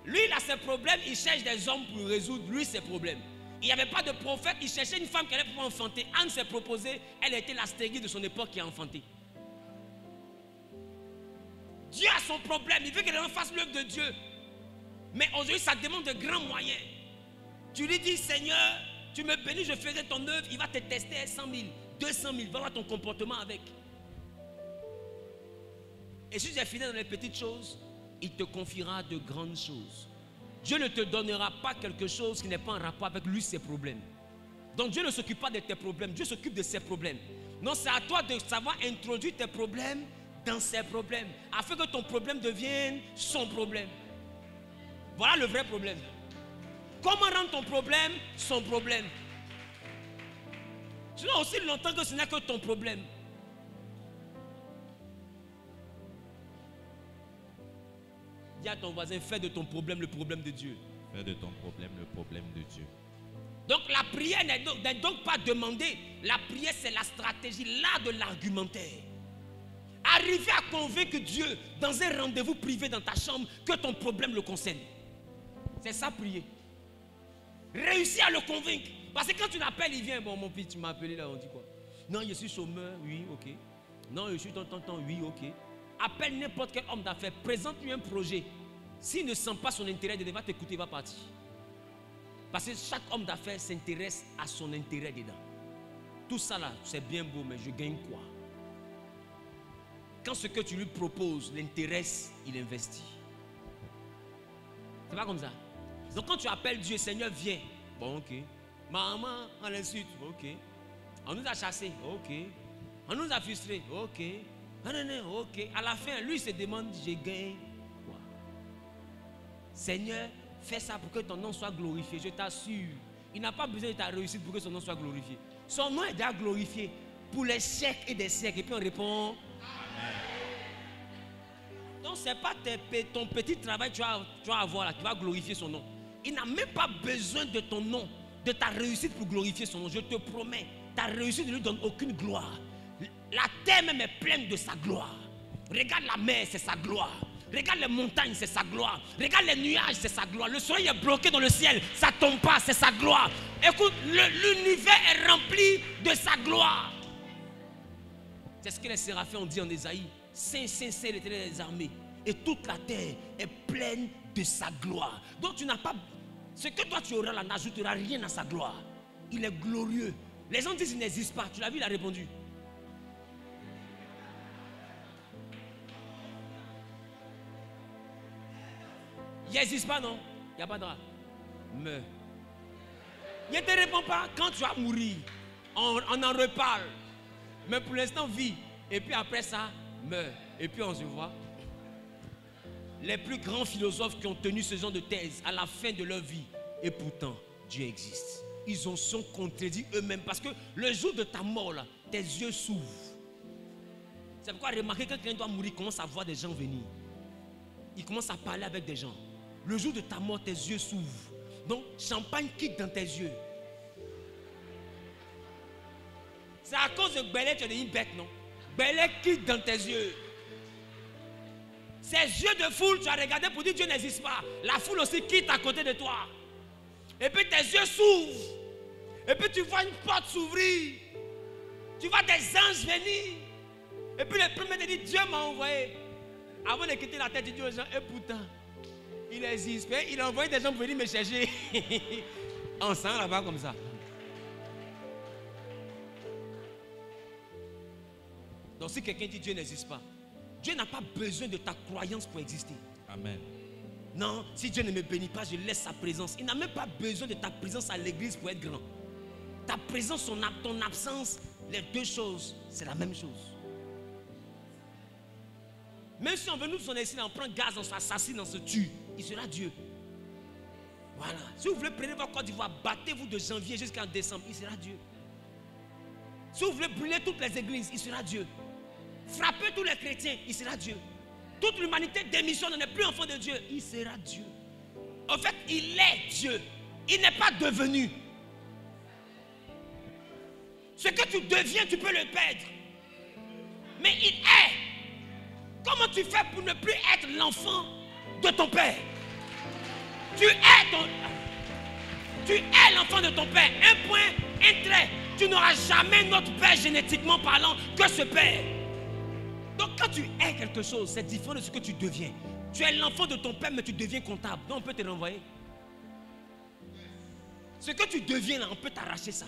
Lui, il a ses problèmes, il cherche des hommes pour résoudre lui ses problèmes. Il n'y avait pas de prophète, il cherchait une femme qui allait pouvoir enfanter. Anne s'est proposée, elle était la stérile de son époque qui a enfanté. Dieu a son problème, il veut que les gens fassent l'œuvre de Dieu. Mais aujourd'hui, ça demande de grands moyens. Tu lui dis, Seigneur, tu me bénis, je ferai ton œuvre, il va te tester à 100 000, 200 000, va voir ton comportement avec. Et si tu es fidèle dans les petites choses, il te confiera de grandes choses. Dieu ne te donnera pas quelque chose qui n'est pas en rapport avec lui, ses problèmes. Donc Dieu ne s'occupe pas de tes problèmes, Dieu s'occupe de ses problèmes. Non, c'est à toi de savoir introduire tes problèmes dans ses problèmes, afin que ton problème devienne son problème. Voilà le vrai problème. Comment rendre ton problème son problème? Sinon aussi longtemps que ce n'est que ton problème. Dis à ton voisin, fais de ton problème le problème de Dieu. Fais de ton problème le problème de Dieu. Donc la prière n'est donc pas demandée. La prière, c'est la stratégie, l'art de l'argumentaire. Arriver à convaincre Dieu dans un rendez-vous privé dans ta chambre que ton problème le concerne. C'est ça, prier. Réussir à le convaincre. Parce que quand tu l'appelles, il vient. Bon, mon fils, tu m'as appelé là, on dit quoi? Non, je suis chômeur, oui, ok. Non, je suis tonton, oui, ok. Appelle n'importe quel homme d'affaires, présente-lui un projet. S'il ne sent pas son intérêt, il va t'écouter, il va partir. Parce que chaque homme d'affaires s'intéresse à son intérêt dedans. Tout ça là, c'est bien beau, mais je gagne quoi? Quand ce que tu lui proposes l'intéresse, il investit. C'est pas comme ça. Donc quand tu appelles Dieu, Seigneur, viens. Bon, ok. Maman, on l'insulte. Ok. On nous a chassés. Ok. On nous a frustrés. Ok. Non, ok. À la fin, lui il se demande, je gagne quoi? Seigneur, fais ça pour que ton nom soit glorifié. Je t'assure. Il n'a pas besoin de ta réussite pour que son nom soit glorifié. Son nom est déjà glorifié pour les siècles et des siècles. Et puis on répond. Donc ce n'est pas ton petit travail que tu vas avoir là qui va glorifier son nom. Il n'a même pas besoin de ton nom, de ta réussite pour glorifier son nom. Je te promets, ta réussite ne lui donne aucune gloire. La terre même est pleine de sa gloire. Regarde la mer, c'est sa gloire. Regarde les montagnes, c'est sa gloire. Regarde les nuages, c'est sa gloire. Le soleil est bloqué dans le ciel, ça ne tombe pas, c'est sa gloire. Écoute, l'univers est rempli de sa gloire. C'est ce que les séraphins ont dit en Ésaïe. Saint, Saint, Saint, l'Éternel des armées. Et toute la terre est pleine de sa gloire. Donc tu n'as pas... Ce que toi tu auras là n'ajoutera rien à sa gloire. Il est glorieux. Les gens disent qu'il n'existe pas. Tu l'as vu, il a répondu. Il n'existe pas, non? Il n'y a pas de droit. Meurs. Il ne te répond pas. Quand tu vas mourir, on en reparle. Mais pour l'instant, vis. Et puis après ça, meurs. Et puis on se voit. Les plus grands philosophes qui ont tenu ce genre de thèse à la fin de leur vie. Et pourtant, Dieu existe. Ils en sont contredits eux-mêmes. Parce que le jour de ta mort, là, tes yeux s'ouvrent. C'est pourquoi remarquez que quand quelqu'un doit mourir, il commence à voir des gens venir. Il commence à parler avec des gens. Le jour de ta mort, tes yeux s'ouvrent. Donc, champagne quitte dans tes yeux. C'est à cause de Belé que tu es devenu bête, non? Belé quitte dans tes yeux. Ces yeux de foule, tu as regardé pour dire Dieu n'existe pas. La foule aussi quitte à côté de toi. Et puis tes yeux s'ouvrent. Et puis tu vois une porte s'ouvrir. Tu vois des anges venir. Et puis le premier te dit Dieu m'a envoyé. Avant de quitter la tête, il dit aux gens, et pourtant, il existe. Il a envoyé des gens pour venir me chercher. On sent là-bas comme ça. Donc si quelqu'un dit Dieu n'existe pas, Dieu n'a pas besoin de ta croyance pour exister. Amen. Non, si Dieu ne me bénit pas, je laisse sa présence. Il n'a même pas besoin de ta présence à l'église pour être grand. Ta présence, ton absence, les deux choses, c'est la même chose. Même si on veut nous son ici, on prend gaz, on s'assassine, on se tue, il sera Dieu. Voilà. Si vous voulez prendre votre Côte d'Ivoire, battez-vous de janvier jusqu'en décembre, il sera Dieu. Si vous voulez brûler toutes les églises, il sera Dieu. Frappez tous les chrétiens, il sera Dieu. Toute l'humanité démissionne, on n'est plus enfant de Dieu, il sera Dieu. En fait, il est Dieu. Il n'est pas devenu. Ce que tu deviens, tu peux le perdre. Mais il est. Comment tu fais pour ne plus être l'enfant de ton père? Tu es l'enfant de ton père. Un point, un trait. Tu n'auras jamais notre père génétiquement parlant que ce père. Donc quand tu es quelque chose, c'est différent de ce que tu deviens. Tu es l'enfant de ton père, mais tu deviens comptable. Donc on peut te renvoyer. Ce que tu deviens là, on peut t'arracher ça.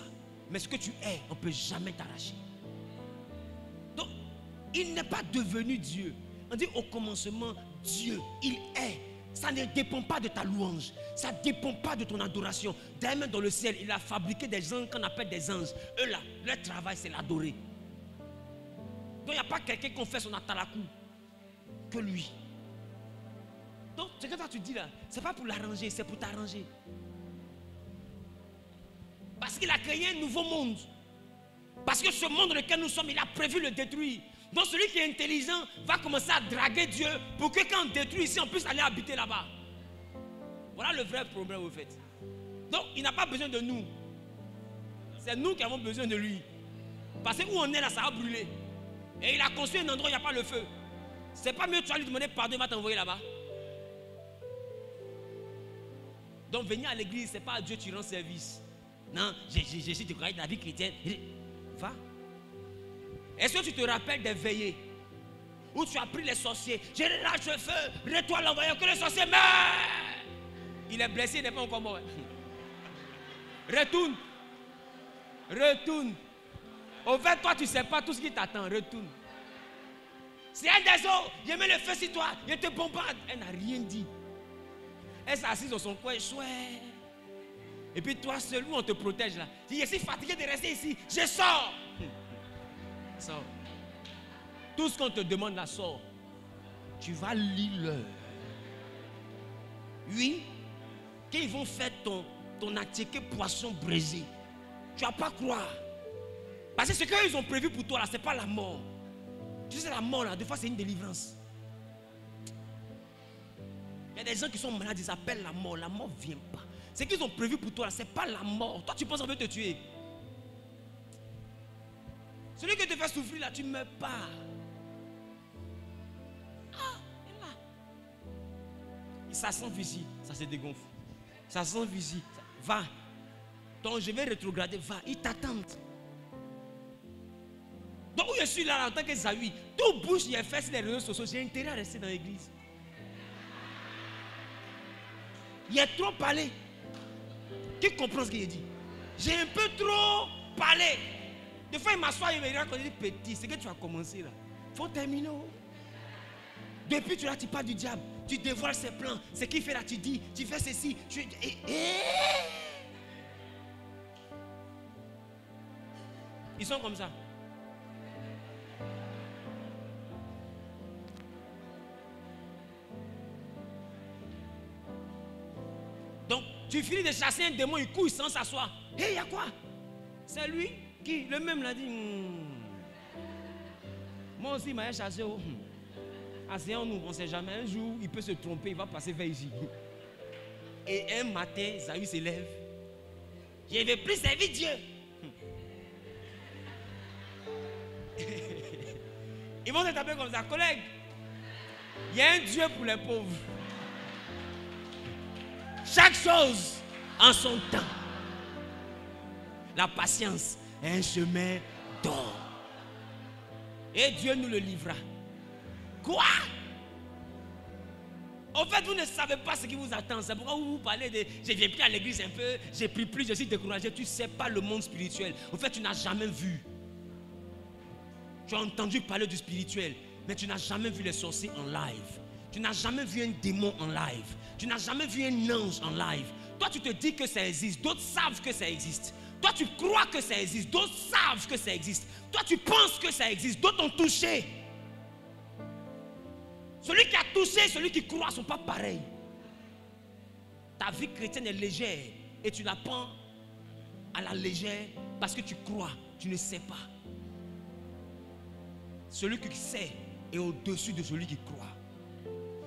Mais ce que tu es, on ne peut jamais t'arracher. Donc, il n'est pas devenu Dieu. On dit au commencement, Dieu, il est. Ça ne dépend pas de ta louange. Ça ne dépend pas de ton adoration. D'ailleurs, même dans le ciel, il a fabriqué des anges qu'on appelle des anges. Eux là, leur travail, c'est l'adorer. Donc, il n'y a pas quelqu'un qui fait son atalakou que lui. Donc, ce que toi tu dis là, ce n'est pas pour l'arranger, c'est pour t'arranger. Parce qu'il a créé un nouveau monde. Parce que ce monde dans lequel nous sommes, il a prévu le détruire. Donc celui qui est intelligent va commencer à draguer Dieu pour que quand on détruit ici, on puisse aller habiter là-bas. Voilà le vrai problème au fait. Donc il n'a pas besoin de nous. C'est nous qui avons besoin de lui. Parce que où on est là, ça va brûler. Et il a construit un endroit où il n'y a pas le feu. C'est pas mieux, tu vas lui demander pardon, il va t'envoyer là-bas. Donc venir à l'église, ce n'est pas à Dieu que tu rends service. Non, je suis découragé de la vie chrétienne. Va. Est-ce que tu te rappelles des veillées où tu as pris les sorciers? Je lâche le feu, retourne l'envoyeur, que le sorcier meurt. Il est blessé, il n'est pas encore mort. Retourne. Retourne. Au fait, toi, tu ne sais pas tout ce qui t'attend. Retourne. C'est un des autres. Je mets le feu sur toi. Je te bombarde. Elle n'a rien dit. Elle s'est assise dans son coin. Chouette. Et puis toi seul, où on te protège là. Je suis fatigué de rester ici. Je sors. Sors. Tout ce qu'on te demande là, sors. Tu vas lire l'heure. Oui. Quand ils vont faire ton attiqué poisson braisé, tu ne vas pas croire. Parce que ce qu'ils ont prévu pour toi là, ce n'est pas la mort. Tu sais, la mort là, des fois c'est une délivrance. Il y a des gens qui sont malades, ils appellent la mort. La mort ne vient pas. Ce qu'ils ont prévu pour toi là, ce n'est pas la mort. Toi tu penses qu'on veut te tuer. Celui qui te fait souffrir là, tu ne meurs pas. Ah, il est là. Ça s'enfuit ici, ça se dégonfle. Ça s'enfuit ici. Va. Donc je vais rétrograder, va. Il t'attend. Donc je suis là en tant que Zawi. Tout bouge, il est fait sur les réseaux sociaux. J'ai intérêt à rester dans l'église. Il a trop parlé. Qui comprend ce qu'il dit? J'ai un peu trop parlé. Des fois, il m'assoit, il me regarde quand il dit petit. C'est que tu as commencé là. Il faut terminer. Depuis, tu parles du diable. Tu dévoiles ses plans. Ce qu'il fait là, tu dis, tu fais ceci. Ils sont comme ça. Donc, tu finis de chasser un démon, il couille sans s'asseoir. Hé, il y a quoi? C'est lui qui, le même l'a dit. Moi aussi, il m'a chassé. Asseyons-nous, on ne sait jamais. Un jour, il peut se tromper, il va passer vers ici. Et un matin, Zawi se lève. Je ne vais plus servir Dieu. Ils vont se taper comme ça. Collègue, il y a un Dieu pour les pauvres. Chaque chose en son temps. La patience est un chemin d'or. Et Dieu nous le livrera. Quoi? En fait, vous ne savez pas ce qui vous attend. C'est pourquoi vous parlez de je viens plus à l'église un peu, j'ai pris plus, je suis découragé. Tu ne sais pas le monde spirituel. En fait, tu n'as jamais vu. Tu as entendu parler du spirituel, mais tu n'as jamais vu les sorciers en live. Tu n'as jamais vu un démon en live. Tu n'as jamais vu un ange en live. Toi, tu te dis que ça existe. D'autres savent que ça existe. Toi, tu crois que ça existe. D'autres savent que ça existe. Toi, tu penses que ça existe. D'autres ont touché. Celui qui a touché, celui qui croit ne sont pas pareils. Ta vie chrétienne est légère et tu la prends à la légère parce que tu crois. Tu ne sais pas. Celui qui sait est au-dessus de celui qui croit.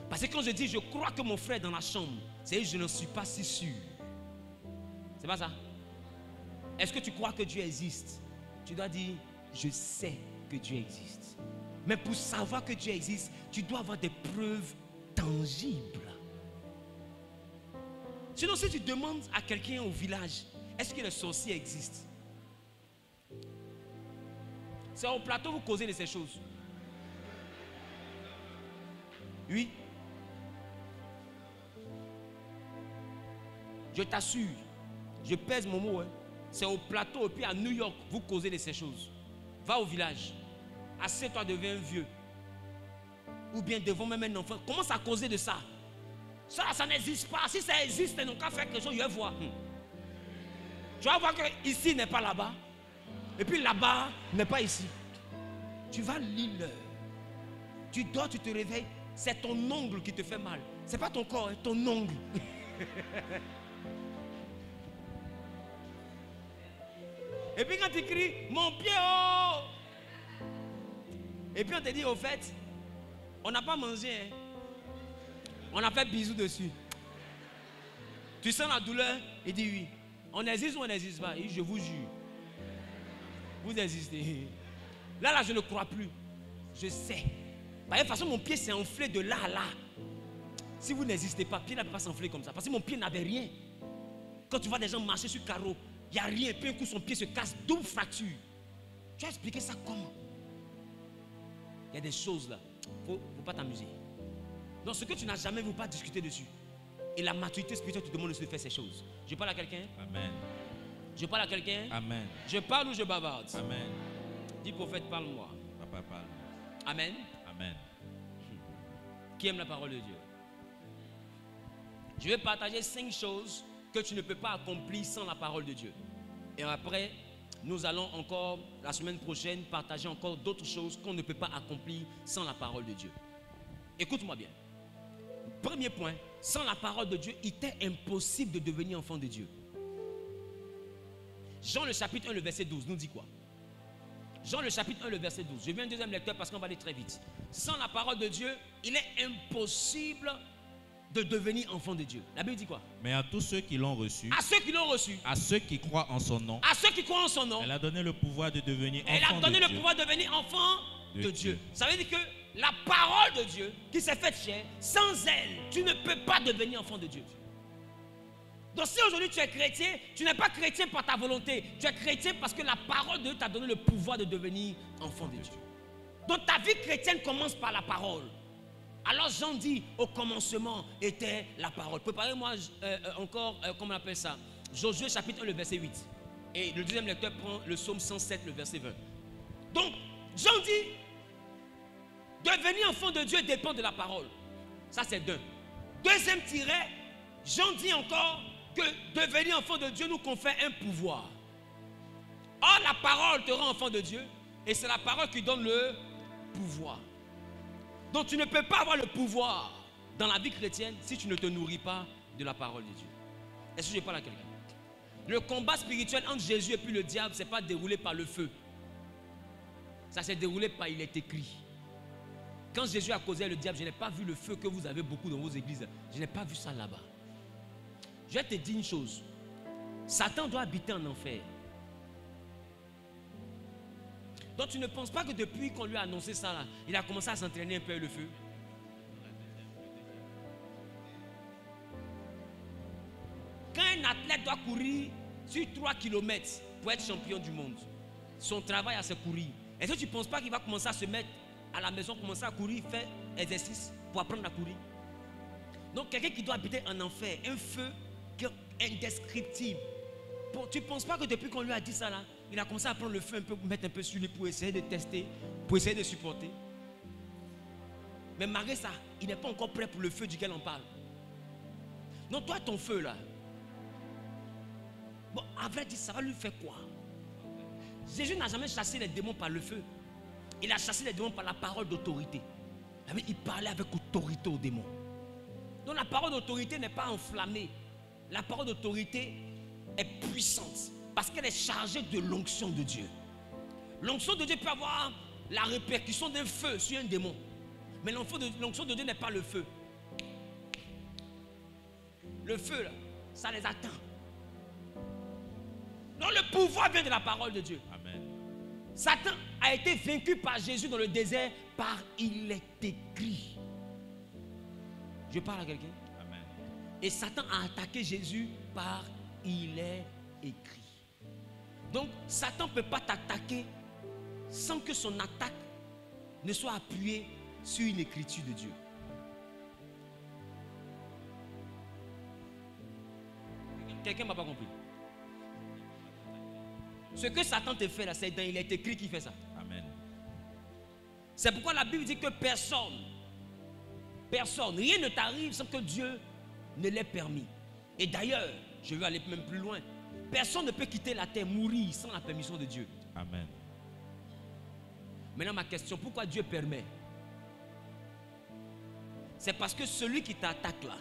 Parce que quand je dis je crois que mon frère est dans la chambre, c'est que je ne suis pas si sûr. C'est pas ça? Est-ce que tu crois que Dieu existe? Tu dois dire je sais que Dieu existe. Mais pour savoir que Dieu existe, tu dois avoir des preuves tangibles. Sinon, si tu demandes à quelqu'un au village, est-ce que les sorciers existent? C'est au plateau vous causez de ces choses. Oui. Je t'assure, je pèse mon mot. C'est au plateau et puis à New York, vous causez de ces choses. Va au village. Assieds-toi devant un vieux. Ou bien devant même un enfant. Commence à causer de ça. Ça n'existe pas. Si ça existe, ils n'ont qu'à faire quelque chose, je vais voir. Tu vas voir que ici n'est pas là-bas. Et puis là-bas n'est pas ici. Tu vas lire. Tu dors, tu te réveilles. C'est ton ongle qui te fait mal. Ce n'est pas ton corps, ton ongle. Et puis quand tu cries, mon pied, oh! Et puis on te dit, au fait, on n'a pas mangé. Hein? On a fait bisous dessus. Tu sens la douleur? Il dit oui. On existe ou on n'existe pas? Il dit, je vous jure. Vous existez. Là, je ne crois plus. Je sais. De toute façon, mon pied s'est enflé de là à là. Si vous n'existez pas, le pied ne peut pas s'enfler comme ça. Parce que mon pied n'avait rien. Quand tu vois des gens marcher sur carreau, il n'y a rien. Puis un coup, son pied se casse, double fracture. Tu as expliqué ça comment? Il y a des choses là. Il ne faut pas t'amuser. Donc, ce que tu n'as jamais vu, il ne faut pas discuter dessus. Et la maturité spirituelle te demande de faire ces choses. Je parle à quelqu'un? Amen. Je parle à quelqu'un? Amen. Je parle ou je bavarde? Amen. Dis prophète, parle-moi. Papa parle. Amen. Amen. Qui aime la parole de Dieu? Je vais partager 5 choses que tu ne peux pas accomplir sans la parole de Dieu. Et après, nous allons encore, la semaine prochaine, partager encore d'autres choses qu'on ne peut pas accomplir sans la parole de Dieu. Écoute-moi bien. Premier point, sans la parole de Dieu, il était impossible de devenir enfant de Dieu. Jean le chapitre 1, le verset 12, nous dit quoi? Jean le chapitre 1, le verset 12. Je viens un deuxième lecteur parce qu'on va aller très vite. Sans la parole de Dieu, il est impossible de devenir enfant de Dieu. La Bible dit quoi? Mais à tous ceux qui l'ont reçu, À ceux qui l'ont reçu, à ceux qui croient en son nom, à ceux qui croient en son nom, elle a donné le pouvoir de devenir elle a enfant donné de le Dieu. pouvoir de devenir enfant De de Dieu. Dieu. Ça veut dire que la parole de Dieu qui s'est faite chair, sans elle, tu ne peux pas devenir enfant de Dieu. Donc si aujourd'hui tu es chrétien, tu n'es pas chrétien par ta volonté, tu es chrétien parce que la parole de Dieu t'a donné le pouvoir de devenir enfant de Dieu. Donc ta vie chrétienne commence par la parole. Alors Jean dit, au commencement était la parole. Préparez-moi encore, comment on appelle ça? Josué chapitre 1, le verset 8. Et le deuxième lecteur prend le psaume 107, le verset 20. Donc, Jean dit, devenir enfant de Dieu dépend de la parole. Ça c'est d'un. Deuxième tiret, Jean dit encore que devenir enfant de Dieu nous confère un pouvoir. Or, la parole te rend enfant de Dieu et c'est la parole qui donne le pouvoir. Donc tu ne peux pas avoir le pouvoir dans la vie chrétienne si tu ne te nourris pas de la parole de Dieu. Est-ce que je parle à quelqu'un? Le combat spirituel entre Jésus et puis le diable, ce n'est pas déroulé par le feu. Ça s'est déroulé par il est écrit. Quand Jésus a causé le diable, je n'ai pas vu le feu que vous avez beaucoup dans vos églises. Je n'ai pas vu ça là-bas. Je vais te dire une chose. Satan doit habiter en enfer. Donc tu ne penses pas que depuis qu'on lui a annoncé ça, là, il a commencé à s'entraîner un peu avec le feu? Quand un athlète doit courir sur 3 km pour être champion du monde, son travail c'est courir. Est-ce que tu ne penses pas qu'il va commencer à se mettre à la maison, commencer à courir, faire exercice pour apprendre à courir? Donc quelqu'un qui doit habiter en enfer, un feu indescriptible. Tu ne penses pas que depuis qu'on lui a dit ça là, il a commencé à prendre le feu un peu, mettre un peu sur lui pour essayer de tester, pour essayer de supporter? Mais malgré ça, il n'est pas encore prêt pour le feu duquel on parle. Donc toi, ton feu là, bon, à vrai dire, ça va lui faire quoi? Jésus n'a jamais chassé les démons par le feu. Il a chassé les démons par la parole d'autorité. Il parlait avec autorité aux démons. Donc la parole d'autorité n'est pas enflammée. La parole d'autorité est puissante parce qu'elle est chargée de l'onction de Dieu. L'onction de Dieu peut avoir la répercussion d'un feu sur un démon. Mais l'onction de Dieu n'est pas le feu. Le feu, là, ça les atteint. Donc le pouvoir vient de la parole de Dieu. Amen. Satan a été vaincu par Jésus dans le désert par il est écrit. Je parle à quelqu'un. Amen. Et Satan a attaqué Jésus par il est écrit. Donc Satan ne peut pas t'attaquer sans que son attaque ne soit appuyée sur une écriture de Dieu. Quelqu'un ne m'a pas compris. Ce que Satan te fait là, c'est dans il est écrit qu'il fait ça. Amen. C'est pourquoi la Bible dit que personne, rien ne t'arrive sans que Dieu ne l'ait permis. Et d'ailleurs, je vais aller même plus loin. Personne ne peut quitter la terre, mourir sans la permission de Dieu. Amen. Maintenant ma question, pourquoi Dieu permet? C'est parce que celui qui t'attaque là,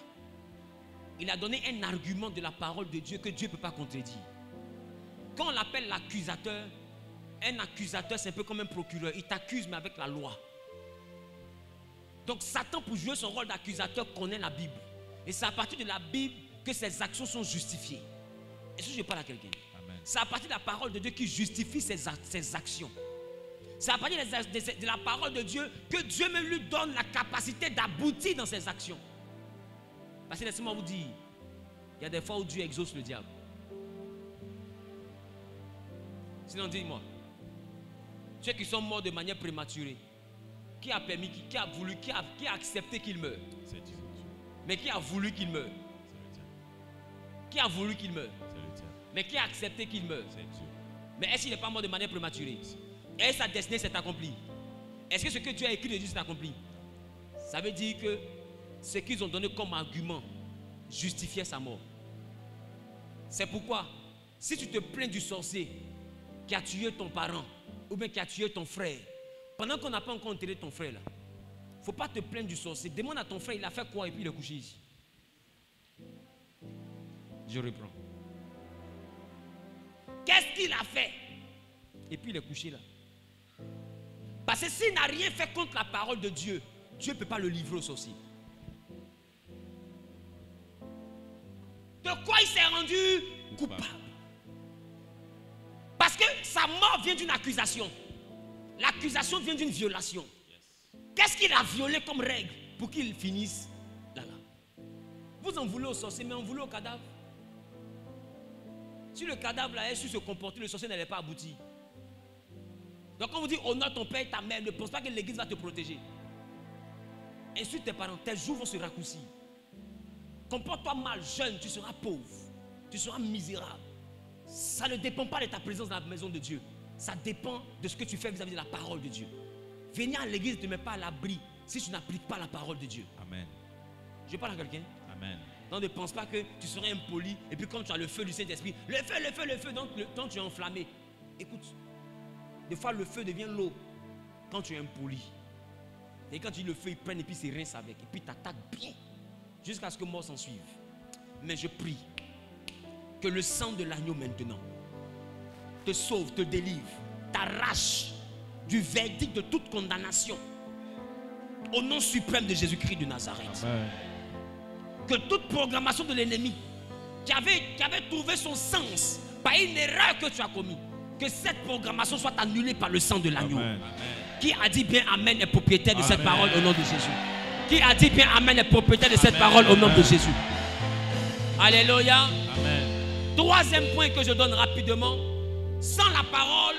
il a donné un argument de la parole de Dieu que Dieu ne peut pas contredire. Quand on l'appelle l'accusateur, un accusateur c'est un peu comme un procureur. Il t'accuse mais avec la loi. Donc Satan, pour jouer son rôle d'accusateur, connaît la Bible. Et c'est à partir de la Bible que ses actions sont justifiées. Est-ce que je parle à quelqu'un? C'est à partir de la parole de Dieu qui justifie ses actions. C'est à partir de la parole de Dieu que Dieu même lui donne la capacité d'aboutir dans ses actions. Parce que laissez-moi vous dire, il y a des fois où Dieu exauce le diable. Sinon, dis-moi, ceux qui sont morts de manière prématurée, qui a permis, qui a voulu, qui a accepté qu'il meure? C'est Dieu. Mais qui a voulu qu'il meure? Qui a voulu qu'il meure? Mais qui a accepté qu'il meure? C'est Dieu. Mais est-ce qu'il n'est pas mort de manière prématurée? Est-ce que sa destinée s'est accomplie? Est-ce que ce que Dieu a écrit de Dieu s'est accompli? Ça veut dire que ce qu'ils ont donné comme argument justifiait sa mort. C'est pourquoi, si tu te plains du sorcier qui a tué ton parent ou bien qui a tué ton frère, pendant qu'on n'a pas encore enterré ton frère, il ne faut pas te plaindre du sorcier. Demande à ton frère, il a fait quoi et puis il est couché ici. Je reprends. Qu'est-ce qu'il a fait? Et puis il est couché là. Parce que s'il n'a rien fait contre la parole de Dieu, Dieu ne peut pas le livrer au sorcier. rendu coupable. Parce que sa mort vient d'une accusation. L'accusation vient d'une violation. Qu'est-ce qu'il a violé comme règle pour qu'il finisse là? Vous en voulez au sorcier, mais en voulez au cadavre. Si le cadavre là est su se comporter, le sorcier n'allait pas aboutir. Donc quand on vous dit honore ton père et ta mère, ne pense pas que l'église va te protéger. Insulte tes parents, tes jours vont se raccourcir. Comporte-toi mal, jeune, tu seras pauvre. Tu seras misérable. Ça ne dépend pas de ta présence dans la maison de Dieu. Ça dépend de ce que tu fais vis-à-vis de la parole de Dieu. Venir à l'église ne te met pas à l'abri si tu n'appliques pas la parole de Dieu. Amen. Je parle à quelqu'un. Amen. Donc ne pense pas que tu serais impoli et puis comme tu as le feu du Saint-Esprit, le feu, donc tu es enflammé. Écoute, des fois le feu devient l'eau quand tu es impoli. Et quand tu dis le feu, il prend et puis il se rince avec. Et puis t'attaque bien jusqu'à ce que mort s'en suive. Mais je prie que le sang de l'agneau maintenant te sauve, te délivre, t'arrache du verdict de toute condamnation au nom suprême de Jésus-Christ de Nazareth. Amen. Que toute programmation de l'ennemi qui avait trouvé son sens par une erreur que tu as commise, que cette programmation soit annulée par le sang de l'agneau. Qui a dit bien Amen est propriétaire de cette parole au nom de Jésus? Qui a dit bien Amen est propriétaire de cette parole au nom de Jésus? Alléluia. Amen. Troisième point que je donne rapidement. Sans la parole,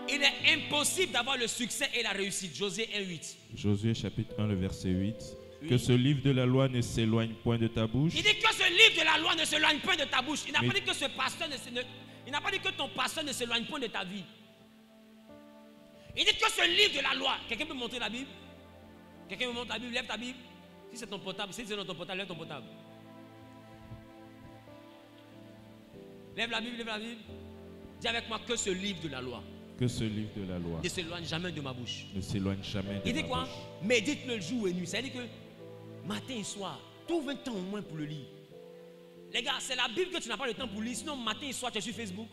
il est impossible d'avoir le succès et la réussite. Josué 1:8. Josué chapitre 1, le verset 8. Oui. Que ce livre de la loi ne s'éloigne point de ta bouche. Il dit que ce livre de la loi ne s'éloigne point de ta bouche. Il n'a pas dit que ce pasteur il n'a pas dit que ton pasteur ne s'éloigne point de ta vie. Il dit que ce livre de la loi. Quelqu'un peut montrer la Bible? Quelqu'un me montre la Bible? Lève ta Bible. Si c'est ton portable, si c'est dans ton portable, lève ton portable. Lève la Bible, lève la Bible. Dis avec moi que ce livre de la loi Que ce livre de la loi ne s'éloigne jamais de ma bouche. ne s'éloigne jamais de Il dit ma quoi? bouche. Médite-le jour et nuit. Ça veut dire que matin et soir, trouve un temps au moins pour le lire. Les gars, c'est la Bible que tu n'as pas le temps pour lire. Sinon, matin et soir, tu es sur Facebook.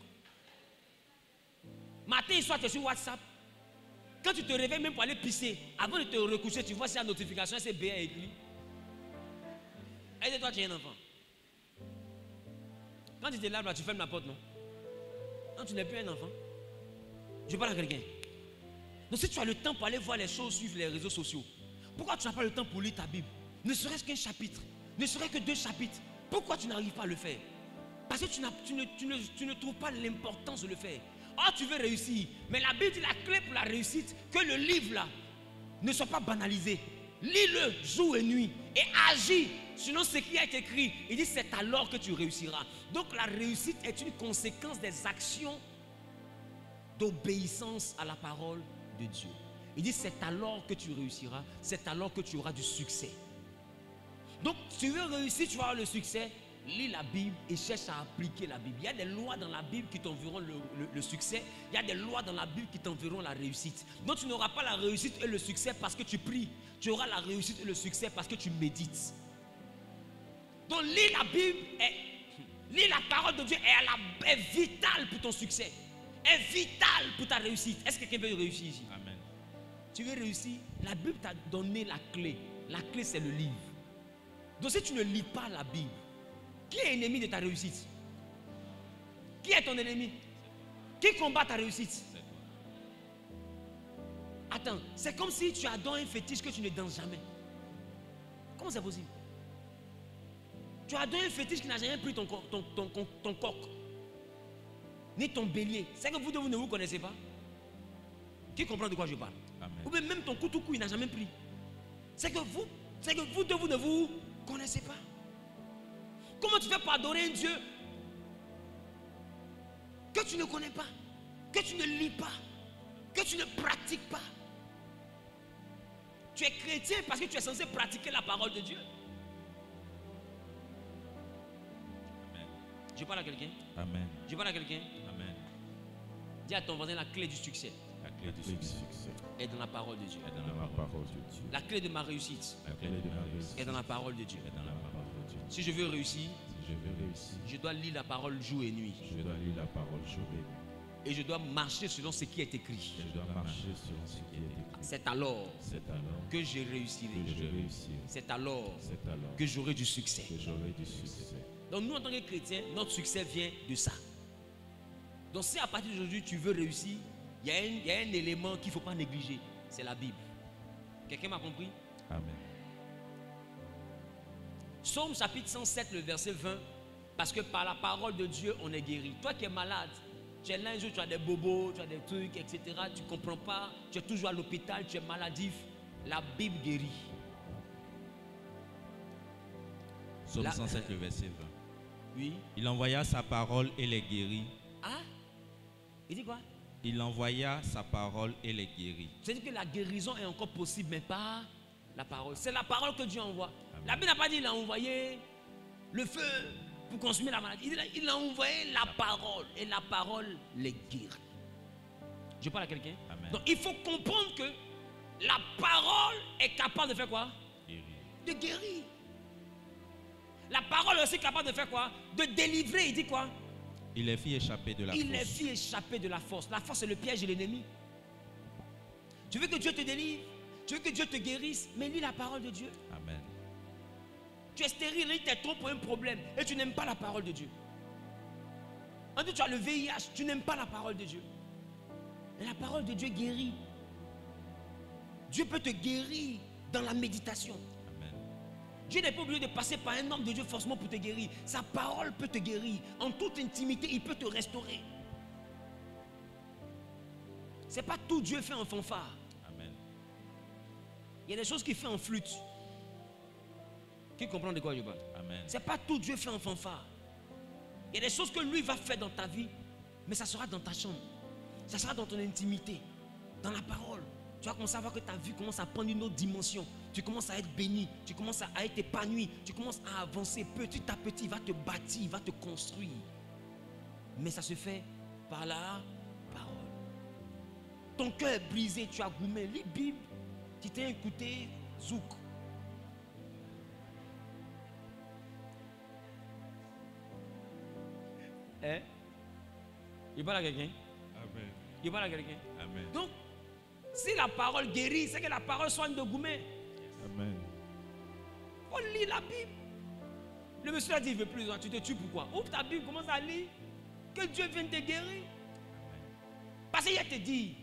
Matin et soir, tu es sur WhatsApp. Quand tu te réveilles même pour aller pisser, avant de te recoucher, tu vois si la notification, c'est bien écrit. Et toi, tu es un enfant. Quand tu te laves là, tu fermes la porte, non? Non, tu n'es plus un enfant. Je parle à quelqu'un. Donc si tu as le temps pour aller voir les choses sur les réseaux sociaux, pourquoi tu n'as pas le temps pour lire ta Bible? Ne serait-ce qu'un chapitre, ne serait-ce que 2 chapitres. Pourquoi tu n'arrives pas à le faire? Parce que tu ne trouves pas l'importance de le faire. Oh, tu veux réussir. Mais la Bible dit la clé pour la réussite, que le livre là ne soit pas banalisé. Lis-le jour et nuit et agis selon ce qui a été écrit. Il dit c'est alors que tu réussiras. Donc la réussite est une conséquence des actions d'obéissance à la parole de Dieu. Il dit c'est alors que tu réussiras, c'est alors que tu auras du succès. Donc tu veux réussir, tu vas avoir le succès. Lis la Bible et cherche à appliquer la Bible. Il y a des lois dans la Bible qui t'enverront le succès. Il y a des lois dans la Bible qui t'enverront la réussite. Donc tu n'auras pas la réussite et le succès parce que tu pries. Tu auras la réussite et le succès parce que tu médites. Donc lis la Bible, lis la parole de Dieu est vitale pour ton succès. Est vitale pour ta réussite. Est-ce que quelqu'un veut réussir ici? Amen. Tu veux réussir? La Bible t'a donné la clé. La clé c'est le livre. Donc si tu ne lis pas la Bible, qui est ennemi de ta réussite? Qui est ton ennemi? Qui combat ta réussite? Attends, c'est comme si tu adores un fétiche que tu ne danses jamais. Comment c'est possible? Tu adores un fétiche qui n'a jamais pris ton coq, ni ton bélier. C'est que vous deux, vous ne vous connaissez pas. Qui comprend de quoi je parle? Amen. Ou bien même ton coutou, il n'a jamais pris. C'est que vous deux, vous ne vous connaissez pas. Comment tu fais pour adorer un Dieu que tu ne connais pas, que tu ne lis pas, que tu ne pratiques pas? Tu es chrétien parce que tu es censé pratiquer la parole de Dieu. Amen. Je parle à quelqu'un. Amen. Je parle à quelqu'un. Amen. Dis à ton voisin, la clé du succès La clé du Le succès succès est dans la parole de Dieu. est dans dans la la parole. parole de Dieu. La clé de ma réussite La clé de ma réussite est dans la parole de Dieu. est dans la parole de Dieu. Si je veux réussir, Si je veux réussir, je dois lire la parole jour et nuit. je dois lire la parole jour et nuit. Et je dois marcher selon ce qui est écrit. Je dois marcher selon ce qui est écrit. C'est alors C'est alors que je réussirai. que je réussirai. C'est alors C'est alors que j'aurai du succès. que j'aurai du succès. Donc nous, en tant que chrétiens, notre succès vient de ça. Donc si à partir d'aujourd'hui, tu veux réussir, il y a un élément qu'il ne faut pas négliger. C'est la Bible. Quelqu'un m'a compris? Amen. Psaume chapitre 107, le verset 20. Parce que par la parole de Dieu, on est guéri. Toi qui es malade, tu es là un jour, tu as des bobos, tu as des trucs, etc. Tu ne comprends pas, tu es toujours à l'hôpital, tu es maladif. La Bible guérit. Psaume Là- 107, le verset 20. Oui. Il envoya sa parole et les guérit. Ah? Il dit quoi? Il envoya sa parole et les guérit. C'est-à-dire que la guérison est encore possible, mais pas la parole. C'est la parole que Dieu envoie. Amen. La Bible n'a pas dit qu'il a envoyé le feu pour consommer la maladie. Il a envoyé la parole. Et la parole les guérit. Je parle à quelqu'un. Amen. Donc il faut comprendre que la parole est capable de faire quoi? Guérit. De guérir. La parole est aussi capable de faire quoi? De délivrer. Il dit quoi? Il les fit échapper de la Il les fosse. fit échapper de la force. La force, c'est le piège de l'ennemi. Tu veux que Dieu te délivre? Tu veux que Dieu te guérisse? Mais lis la parole de Dieu. Amen. Tu es stérile, il t'est trop pour un problème. Et tu n'aimes pas la parole de Dieu. En dit, tu as le VIH, tu n'aimes pas la parole de Dieu. Mais la parole de Dieu guérit. Dieu peut te guérir dans la méditation. Amen. Dieu n'est pas obligé de passer par un homme de Dieu forcément pour te guérir. Sa parole peut te guérir. En toute intimité, il peut te restaurer. Ce n'est pas tout Dieu fait en fanfare. Amen. Il y a des choses qu'il fait en flûte. Qui comprend de quoi je parle? Amen. Ce n'est pas tout Dieu fait en fanfare. Il y a des choses que lui va faire dans ta vie, mais ça sera dans ta chambre. Ça sera dans ton intimité, dans la parole. Tu vas commencer à voir que ta vie commence à prendre une autre dimension. Tu commences à être béni, tu commences à être épanoui, tu commences à avancer petit à petit. Il va te bâtir, il va te construire. Mais ça se fait par la parole. Ton cœur est brisé, tu as goumé. Lis Bible, tu t'es écouté, zouk. Hein? Il parle à quelqu'un? Amen. Il parle à quelqu'un? Amen. Donc, si la parole guérit, c'est que la parole soigne de gourmet. Amen. On lit la Bible. Le monsieur a dit, il ne veut plus, tu te tues pourquoi? Ouvre ta Bible, commence à lire. Que Dieu vienne te guérir. Parce qu'il a te dit,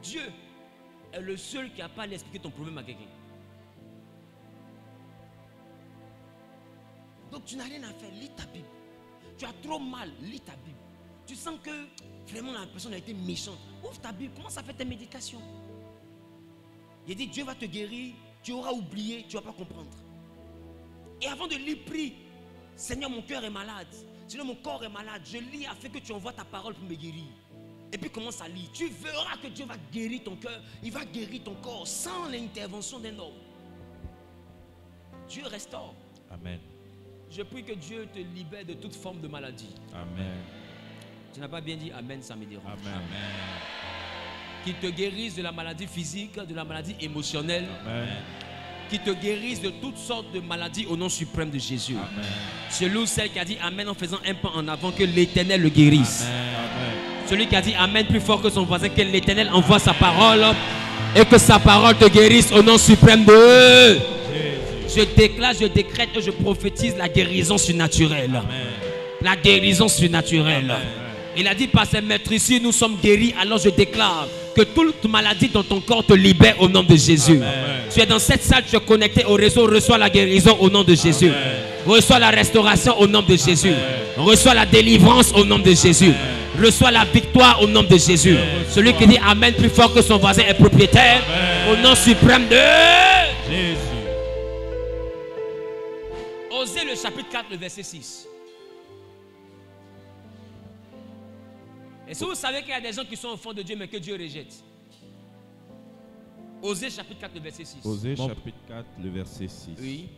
Dieu est le seul qui n'a pas à expliquer ton problème à quelqu'un. Donc tu n'as rien à faire, lis ta Bible. Tu as trop mal, lis ta Bible. Tu sens que vraiment la personne a été méchante. Ouvre ta Bible, commence à faire tes méditations. Il dit Dieu va te guérir, tu auras oublié, tu ne vas pas comprendre. Et avant de lire, prie, Seigneur, mon cœur est malade. Seigneur, mon corps est malade. Je lis afin que tu envoies ta parole pour me guérir. Et puis commence à lire. Tu verras que Dieu va guérir ton cœur, il va guérir ton corps sans l'intervention d'un homme. Dieu restaure. Amen. Je prie que Dieu te libère de toute forme de maladie. Amen. Tu n'as pas bien dit Amen, ça me dérange. Amen. Amen. Qu'il te guérisse de la maladie physique, de la maladie émotionnelle. Amen. Qu'il te guérisse de toutes sortes de maladies au nom suprême de Jésus. Amen. Celui ou celle qui a dit Amen en faisant un pas en avant, que l'Éternel le guérisse. Amen. Celui qui a dit Amen plus fort que son voisin, que l'Éternel envoie sa parole et que sa parole te guérisse au nom suprême de Jésus. Je déclare, je décrète et je prophétise la guérison surnaturelle. Amen. La guérison surnaturelle. Amen. Il a dit par ses maîtrises, nous sommes guéris. Alors je déclare que toute maladie dans ton corps te libère au nom de Jésus. Amen. Tu es dans cette salle, tu es connecté au réseau, reçois la guérison au nom de Jésus. Amen. Reçois la restauration au nom de Jésus. Amen. Reçois la délivrance au nom de Jésus. Amen. Reçois la victoire au nom de Jésus. Amen. Celui qui dit Amen plus fort que son voisin est propriétaire. Amen. Au nom suprême de Jésus. Osée le chapitre 4, le verset 6. Et si vous savez qu'il y a des gens qui sont enfants de Dieu mais que Dieu rejette. Osée chapitre 4, le verset 6. Osée Mon- chapitre 4, le verset 6. Oui.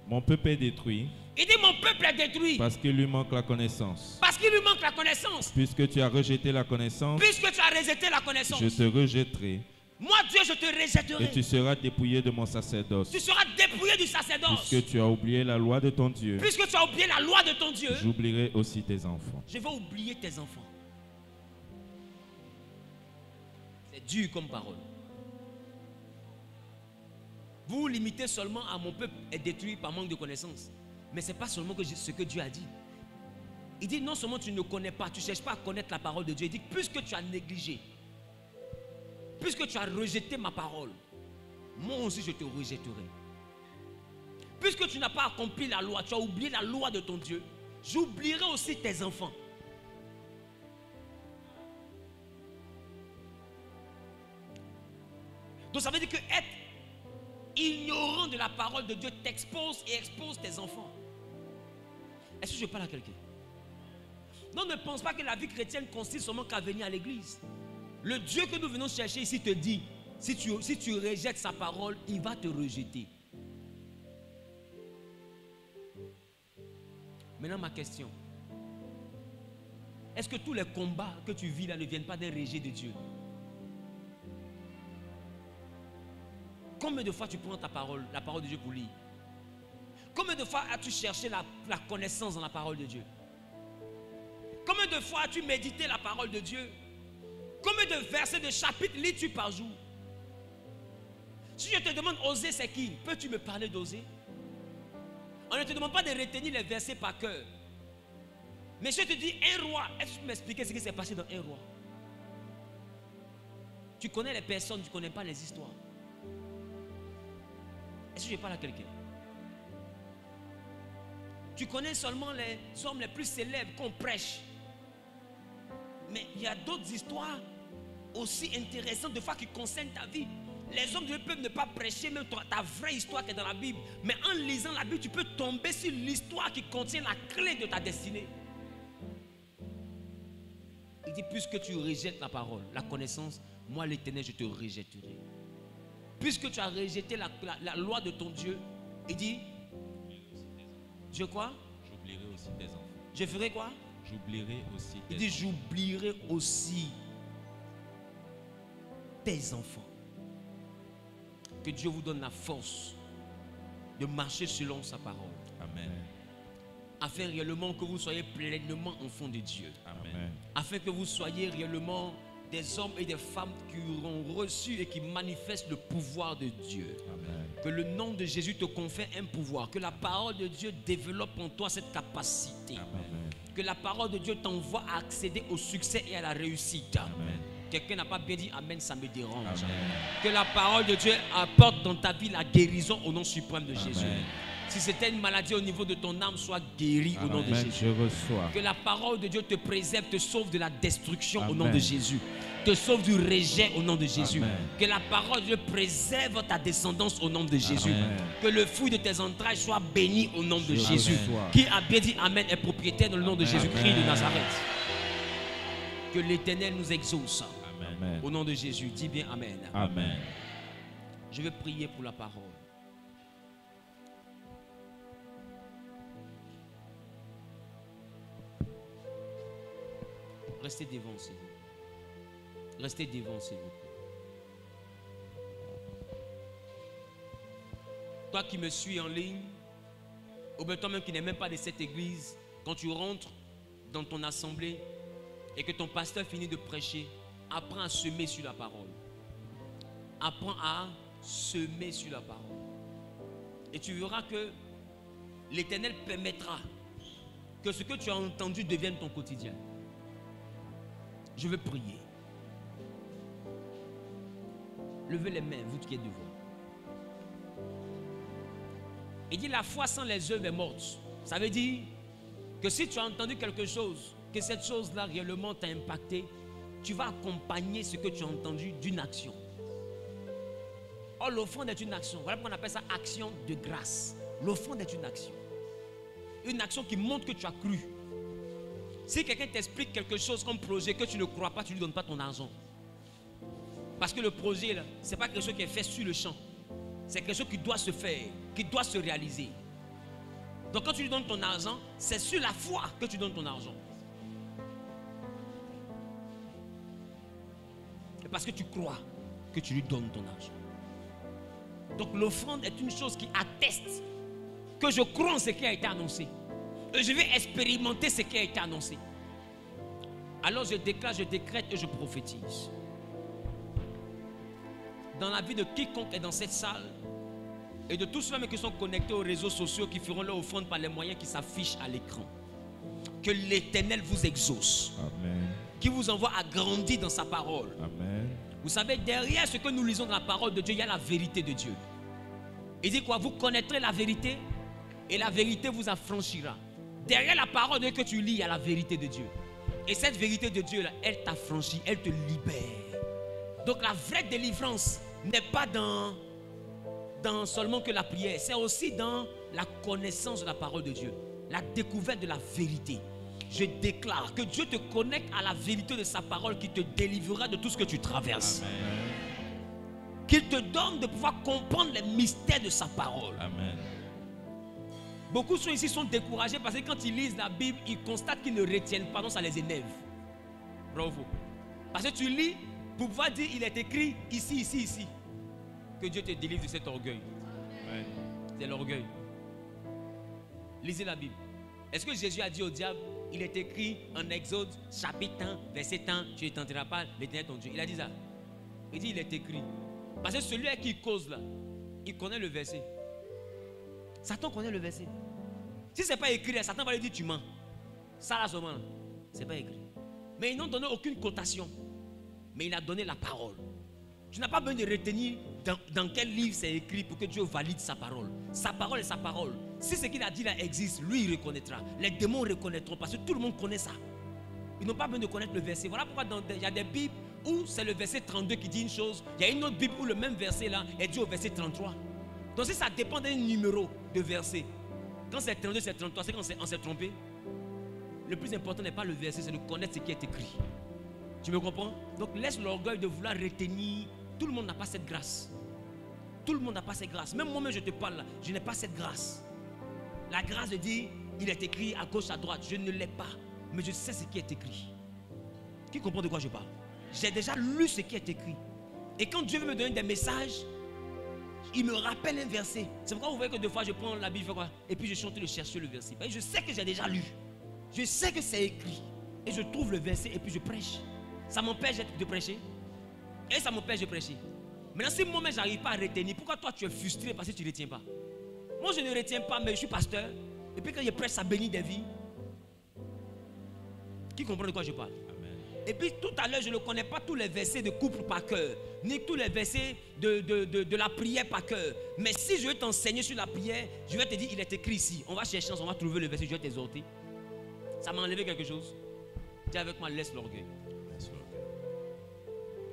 Mon peuple est détruit Il dit mon peuple est détruit parce qu'il lui manque la connaissance. parce qu'il lui manque la connaissance. Puisque tu as rejeté la connaissance, Puisque tu as rejeté la connaissance. je te rejetterai Moi, Dieu, je te rejetterai. Et tu seras dépouillé de mon sacerdoce. Tu seras dépouillé du sacerdoce. Puisque tu as oublié la loi de ton Dieu, Puisque tu as oublié la loi de ton Dieu, j'oublierai aussi tes enfants. je vais oublier tes enfants. C'est dur comme parole. Vous vous limitez seulement à mon peuple est détruit par manque de connaissance. Mais ce n'est pas seulement ce que Dieu a dit. Il dit non seulement tu ne connais pas, tu ne cherches pas à connaître la parole de Dieu. Il dit puisque tu as négligé, puisque tu as rejeté ma parole, moi aussi je te rejetterai. Puisque tu n'as pas accompli la loi, tu as oublié la loi de ton Dieu, j'oublierai aussi tes enfants. Donc ça veut dire que être ignorant de la parole de Dieu t'expose et expose tes enfants. Est-ce que je parle à quelqu'un? Non, ne pense pas que la vie chrétienne consiste seulement qu'à venir à l'église. Le Dieu que nous venons chercher ici te dit, si tu rejettes sa parole, il va te rejeter. Maintenant ma question, est-ce que tous les combats que tu vis là ne viennent pas d'un rejet de Dieu? Combien de fois tu prends ta parole, la parole de Dieu pour lire? Combien de fois as-tu cherché la connaissance dans la parole de Dieu? Combien de fois as-tu médité la parole de Dieu? Combien de versets, de chapitres lis-tu par jour? Si je te demande oser, c'est qui? Peux-tu me parler d'oser? On ne te demande pas de retenir les versets par cœur. Mais je te dis un roi. Est-ce que tu peux m'expliquer ce qui s'est passé dans un roi? Tu connais les personnes, tu ne connais pas les histoires. Est-ce que je parle à quelqu'un? Tu connais seulement les hommes les plus célèbres qu'on prêche. Mais il y a d'autres histoires aussi intéressantes de fois qui concernent ta vie. Les hommes de Dieu peuvent ne pas prêcher même ta vraie histoire qui est dans la Bible. Mais en lisant la Bible, tu peux tomber sur l'histoire qui contient la clé de ta destinée. Il dit, puisque tu rejettes la parole, la connaissance, moi l'Éternel, je te rejetterai. Puisque tu as rejeté la loi de ton Dieu, il dit, je quoi? J'oublierai aussi tes enfants. Je ferai quoi? J'oublierai aussi tes enfants. Il dit, j'oublierai aussi tes enfants. Que Dieu vous donne la force de marcher selon sa parole. Amen. Afin réellement que vous soyez pleinement enfants de Dieu. Amen. Afin que vous soyez réellement des hommes et des femmes qui auront reçu et qui manifestent le pouvoir de Dieu. Amen. Que le nom de Jésus te confère un pouvoir. Que la parole de Dieu développe en toi cette capacité. Amen. Que la parole de Dieu t'envoie à accéder au succès et à la réussite. Amen. Quelqu'un n'a pas bien dit Amen, ça me dérange. Amen. Que la parole de Dieu apporte dans ta vie la guérison au nom suprême de Jésus. Amen. Si c'était une maladie au niveau de ton âme, sois guéri au nom de Amen. Jésus. Je reçois. Que la parole de Dieu te préserve, te sauve de la destruction au nom Amen. de Jésus. Te sauve du rejet au nom de Jésus. Amen. Que la parole de Dieu préserve ta descendance au nom de Jésus. Amen. Que le fruit de tes entrailles soit béni au nom de Je Jésus. reçois. Qui a bien dit Amen est propriétaire dans le nom de Amen. Jésus-Christ de Nazareth. Que l'Éternel nous exauce. Amen. Au nom de Jésus, dis bien Amen. Amen. Je vais prier pour la parole. Restez devant, s'il vous plaît. Restez devant, s'il vous plaît. Toi qui me suis en ligne, ou bien toi même qui n'es même pas de cette église, quand tu rentres dans ton assemblée et que ton pasteur finit de prêcher, apprends à semer sur la parole. Apprends à semer sur la parole. Et tu verras que l'Éternel permettra que ce que tu as entendu devienne ton quotidien. Je veux prier. Levez les mains, vous qui êtes devant. Il dit la foi sans les œuvres est morte. Ça veut dire que si tu as entendu quelque chose, que cette chose-là réellement t'a impacté, tu vas accompagner ce que tu as entendu d'une action. Or, l'offrande est une action. Voilà pourquoi on appelle ça action de grâce. L'offrande est une action. Une action qui montre que tu as cru. Si quelqu'un t'explique quelque chose comme projet que tu ne crois pas, tu ne lui donnes pas ton argent. Parce que le projet, ce n'est pas quelque chose qui est fait sur le champ. C'est quelque chose qui doit se faire, qui doit se réaliser. Donc quand tu lui donnes ton argent, c'est sur la foi que tu donnes ton argent. Et parce que tu crois. que tu lui donnes ton argent. Donc l'offrande est une chose qui atteste que je crois en ce qui a été annoncé. Et je vais expérimenter ce qui a été annoncé. Alors je déclare, je décrète et je prophétise. Dans la vie de quiconque est dans cette salle et de tous ceux qui sont connectés aux réseaux sociaux qui feront leur offrande par les moyens qui s'affichent à l'écran. Que l'Éternel vous exauce. Amen. Qui vous envoie à grandir dans sa parole. Amen. Vous savez, derrière ce que nous lisons dans la parole de Dieu, il y a la vérité de Dieu. Il dit quoi? Vous connaîtrez la vérité et la vérité vous affranchira. Derrière la parole de Dieu que tu lis, il y a la vérité de Dieu. Et cette vérité de Dieu, là, elle t'affranchit, elle te libère. Donc la vraie délivrance n'est pas dans seulement que la prière, c'est aussi dans la connaissance de la parole de Dieu, la découverte de la vérité. Je déclare que Dieu te connecte à la vérité de sa parole qui te délivrera de tout ce que tu traverses. Amen. Qu'il te donne de pouvoir comprendre les mystères de sa parole. Amen. Beaucoup de gens ici sont découragés parce que quand ils lisent la Bible, ils constatent qu'ils ne retiennent pas, donc ça les énerve. Bravo. Parce que tu lis pour pouvoir dire, il est écrit ici, ici, ici. Que Dieu te délivre de cet orgueil. Amen. C'est l'orgueil. Lisez la Bible. Est-ce que Jésus a dit au diable, il est écrit en Exode, chapitre 1, verset 1, tu ne tenteras pas l'Éternel ton Dieu. Il a dit ça. Il dit, il est écrit. Parce que celui à qui il cause là, il connaît le verset. Satan connaît le verset. Si ce n'est pas écrit, Satan va lui dire, tu mens. Ça là seulement, ce n'est pas écrit. Mais ils n'ont donné aucune cotation. Mais il a donné la parole. Tu n'as pas besoin de retenir dans quel livre c'est écrit pour que Dieu valide sa parole. Sa parole est sa parole. Si ce qu'il a dit là existe, lui il reconnaîtra. Les démons reconnaîtront parce que tout le monde connaît ça. Ils n'ont pas besoin de connaître le verset. Voilà pourquoi il y a des Bibles où c'est le verset 32 qui dit une chose. Il y a une autre Bible où le même verset là est dit au verset 33. Donc si ça dépend d'un numéro de verset, quand c'est 32, c'est 33, c'est quand on s'est trompé. Le plus important n'est pas le verset, c'est de connaître ce qui est écrit. Tu me comprends? Donc laisse l'orgueil de vouloir retenir. Tout le monde n'a pas cette grâce. Tout le monde n'a pas cette grâce. Même moi-même je te parle là, je n'ai pas cette grâce. La grâce de dire, il est écrit à gauche, à droite. Je ne l'ai pas, mais je sais ce qui est écrit. Qui comprend de quoi je parle? J'ai déjà lu ce qui est écrit. Et quand Dieu veut me donner des messages, il me rappelle un verset. C'est pourquoi vous voyez que deux fois je prends la Bible, et puis je suis en train de chercher le verset. Et je sais que j'ai déjà lu. Je sais que c'est écrit. Et je trouve le verset et puis je prêche. Ça m'empêche de prêcher. Et ça m'empêche de prêcher. Maintenant, si moi-même je n'arrive pas à retenir, pourquoi toi tu es frustré parce que tu ne retiens pas? Moi je ne retiens pas, mais je suis pasteur. Et puis quand je prêche, ça bénit des vies. Qui comprend de quoi je parle? Amen. Et puis tout à l'heure, je ne connais pas tous les versets de couple par cœur, ni tous les versets de la prière par cœur. Mais si je vais t'enseigner sur la prière, je vais te dire, il est écrit ici. On va chercher, on va trouver le verset, je vais t'exhorter. Ça m'a enlevé quelque chose. Dis avec moi, laisse l'orgueil.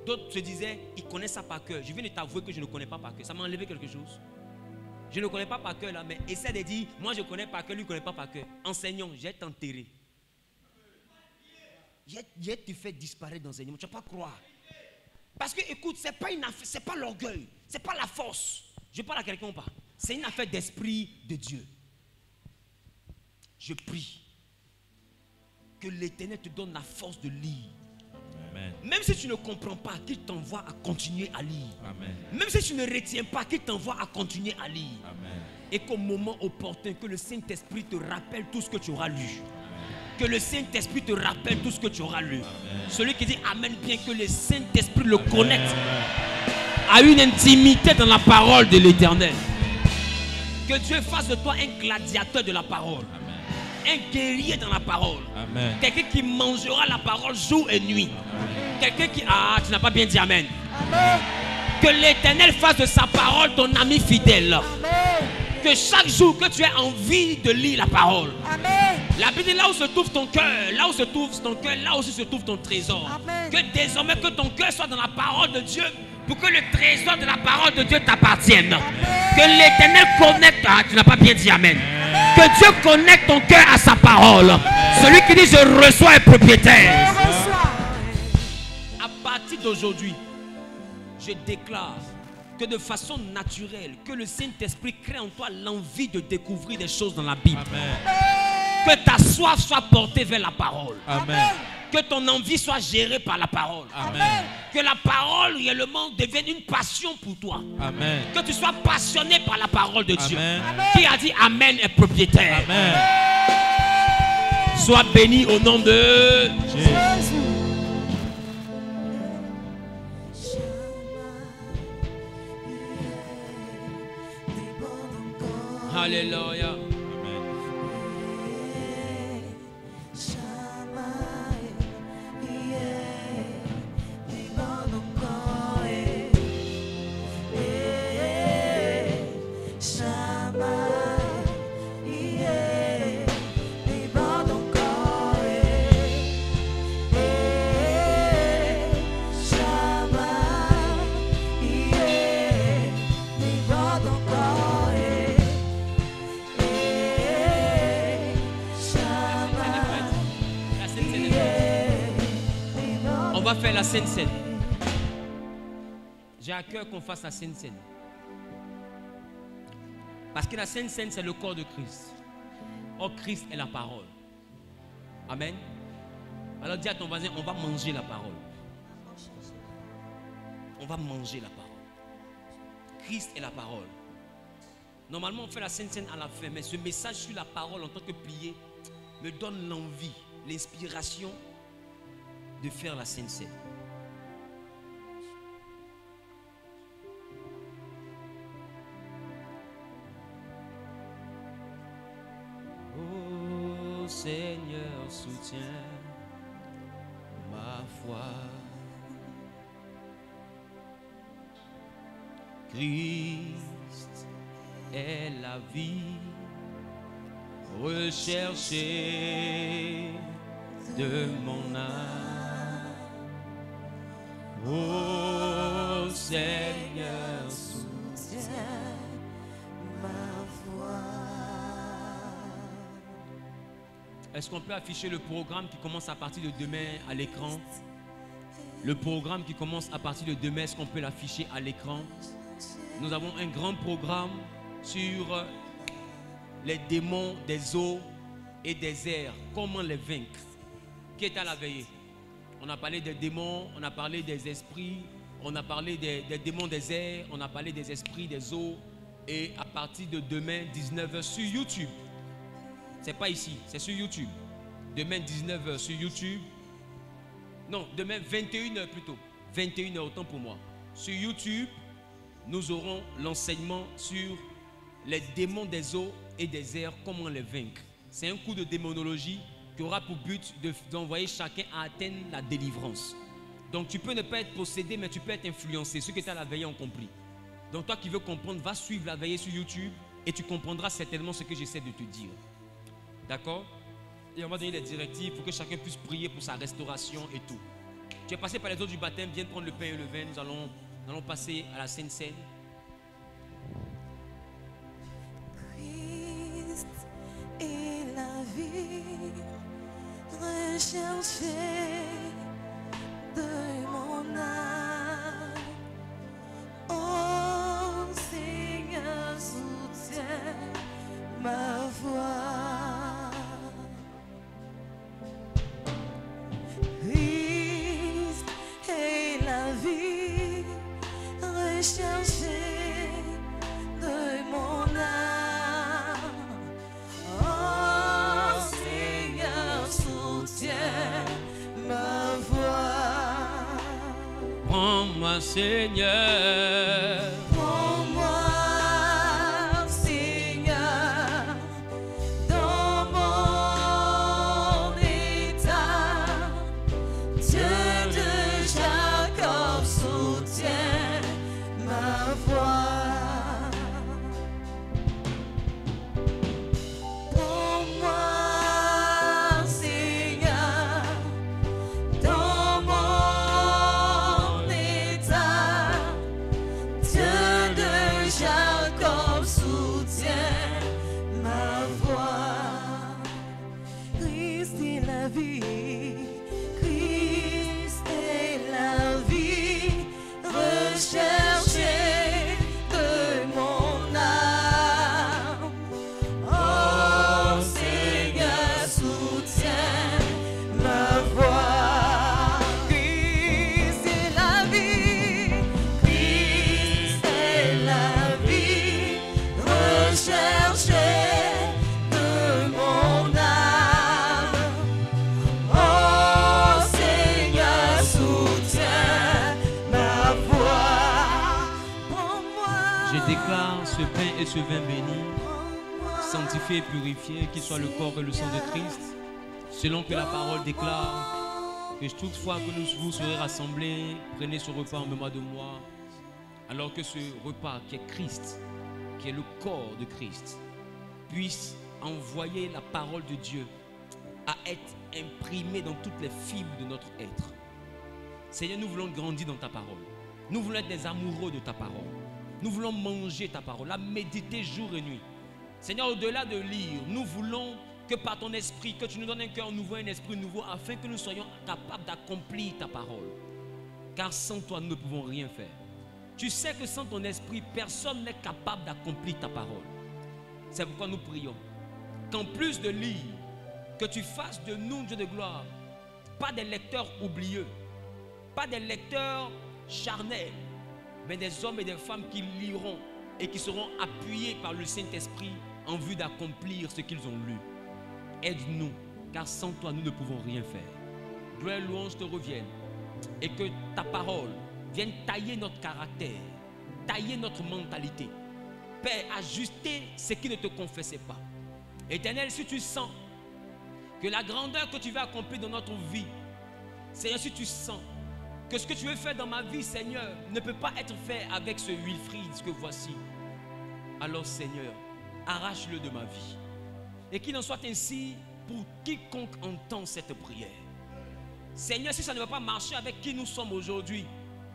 D'autres se disaient, ils connaissent ça par cœur. Je viens de t'avouer que je ne connais pas par cœur. Ça m'a enlevé quelque chose. Je ne connais pas par cœur là, mais essaie de dire, moi je connais par cœur, lui ne connaît pas par cœur. Enseignons, j'ai t'enterré. J'ai te fait disparaître d'enseignement. Tu ne vas pas croire. Parce que écoute, ce n'est pas une affaire, ce n'est pas l'orgueil, ce n'est pas la force. Je parle à quelqu'un ou pas. C'est une affaire d'esprit de Dieu. Je prie que l'Éternel te donne la force de lire. Amen. Même si tu ne comprends pas, qu'il t'envoie à continuer à lire. Amen. Même si tu ne retiens pas, qu'il t'envoie à continuer à lire. Amen. Et qu'au moment opportun, que le Saint-Esprit te rappelle tout ce que tu auras lu. Amen. Que le Saint-Esprit te rappelle tout ce que tu auras lu. Amen. Celui qui dit Amen, bien que le Saint-Esprit le connecte à une intimité dans la parole de l'Éternel. Que Dieu fasse de toi un gladiateur de la parole. Amen. Un guerrier dans la parole. Amen. Quelqu'un qui mangera la parole jour et nuit. Amen. Quelqu'un qui... Ah, tu n'as pas bien dit Amen. Amen. Que l'Éternel fasse de sa parole ton ami fidèle. Amen. Que chaque jour que tu aies envie de lire la parole. Amen. La Bible dit là où se trouve ton cœur, là où se trouve ton cœur, là aussi se trouve ton trésor. Amen. Que désormais que ton cœur soit dans la parole de Dieu, pour que le trésor de la parole de Dieu t'appartienne. Que l'Éternel connecte... Ah, tu n'as pas bien dit Amen. Que Dieu connecte ton cœur à sa parole. Amen. Celui qui dit je reçois est propriétaire. À partir d'aujourd'hui, je déclare que de façon naturelle, que le Saint-Esprit crée en toi l'envie de découvrir des choses dans la Bible. Amen. Que ta soif soit portée vers la parole. Amen. Que ton envie soit gérée par la parole. Amen. Que la parole réellement devienne une passion pour toi. Amen. Que tu sois passionné par la parole de Dieu. Amen. Qui a dit Amen est propriétaire. Amen. Sois béni au nom de Jésus. Alléluia. Amen. On va faire la Sainte Seine. J'ai à cœur qu'on fasse la Sainte Seine. Parce que la Sainte Seine, c'est le corps de Christ. Or, Christ est la parole. Amen. Alors dis à ton voisin, on va manger la parole. On va manger la parole. Christ est la parole. Normalement, on fait la Sainte Seine à la fin, mais ce message sur la parole en tant que plié me donne l'envie, l'inspiration de faire la Sainte Seine. Oh Seigneur, soutiens ma foi. Christ est la vie recherchée de mon âme. Oh Seigneur, soutiens ma foi. Est-ce qu'on peut afficher le programme qui commence à partir de demain à l'écran? Le programme qui commence à partir de demain, est-ce qu'on peut l'afficher à l'écran? Nous avons un grand programme sur les démons des eaux et des airs. Comment les vaincre? Qui est à la veillée? On a parlé des démons, on a parlé des esprits, on a parlé des démons des airs, on a parlé des esprits des eaux. Et à partir de demain, 19h sur YouTube. C'est pas ici, c'est sur YouTube. Demain, 19h sur YouTube. Non, demain, 21h plutôt. 21h, autant pour moi. Sur YouTube, nous aurons l'enseignement sur les démons des eaux et des airs, comment les vaincre. C'est un cours de démonologie qui aura pour but d'envoyer chacun à atteindre la délivrance. Donc tu peux ne pas être possédé, mais tu peux être influencé. Ceux qui étaient à la veillée ont compris. Donc toi qui veux comprendre, va suivre la veillée sur YouTube et tu comprendras certainement ce que j'essaie de te dire. D'accord? Et on va donner les directives pour que chacun puisse prier pour sa restauration et tout. Tu es passé par les eaux du baptême, viens prendre le pain et le vin. Nous allons passer à la Sainte Seine. Christ est la vie recherchée de mon âme. Oh Seigneur, soutiens ma voix. Christ est la vie recherchée de mon âme. Oh Seigneur, soutiens ma voix. Prends-moi, Seigneur. Prends-moi, Seigneur, dans mon état. Dieu de Jacob, soutiens ma voix. Prends-moi, Seigneur, dans mon état. Dieu déclare ce pain et ce vin béni, sanctifié et purifié, qu'il soit le corps et le sang de Christ, selon que la parole déclare que toute fois que vous serez rassemblés, prenez ce repas en mémoire de moi, alors que ce repas qui est Christ, qui est le corps de Christ, puisse envoyer la parole de Dieu à être imprimée dans toutes les fibres de notre être. Seigneur, nous voulons grandir dans ta parole. Nous voulons être des amoureux de ta parole. Nous voulons manger ta parole, la méditer jour et nuit. Seigneur, au-delà de lire, nous voulons que par ton esprit, que tu nous donnes un cœur nouveau, un esprit nouveau, afin que nous soyons capables d'accomplir ta parole. Car sans toi, nous ne pouvons rien faire. Tu sais que sans ton esprit, personne n'est capable d'accomplir ta parole. C'est pourquoi nous prions qu'en plus de lire, que tu fasses de nous, Dieu de gloire, pas des lecteurs oublieux, pas des lecteurs charnels, mais des hommes et des femmes qui liront et qui seront appuyés par le Saint-Esprit en vue d'accomplir ce qu'ils ont lu. Aide-nous, car sans toi, nous ne pouvons rien faire. Gloire et louange te reviennent et que ta parole vienne tailler notre caractère, tailler notre mentalité. Père, ajuster ce qui ne te confessait pas. Éternel, si tu sens que la grandeur que tu veux accomplir dans notre vie, Seigneur, si tu sens que ce que tu veux faire dans ma vie, Seigneur, ne peut pas être fait avec ce Wilfried que voici, alors Seigneur, arrache-le de ma vie. Et qu'il en soit ainsi pour quiconque entend cette prière. Seigneur, si ça ne va pas marcher avec qui nous sommes aujourd'hui,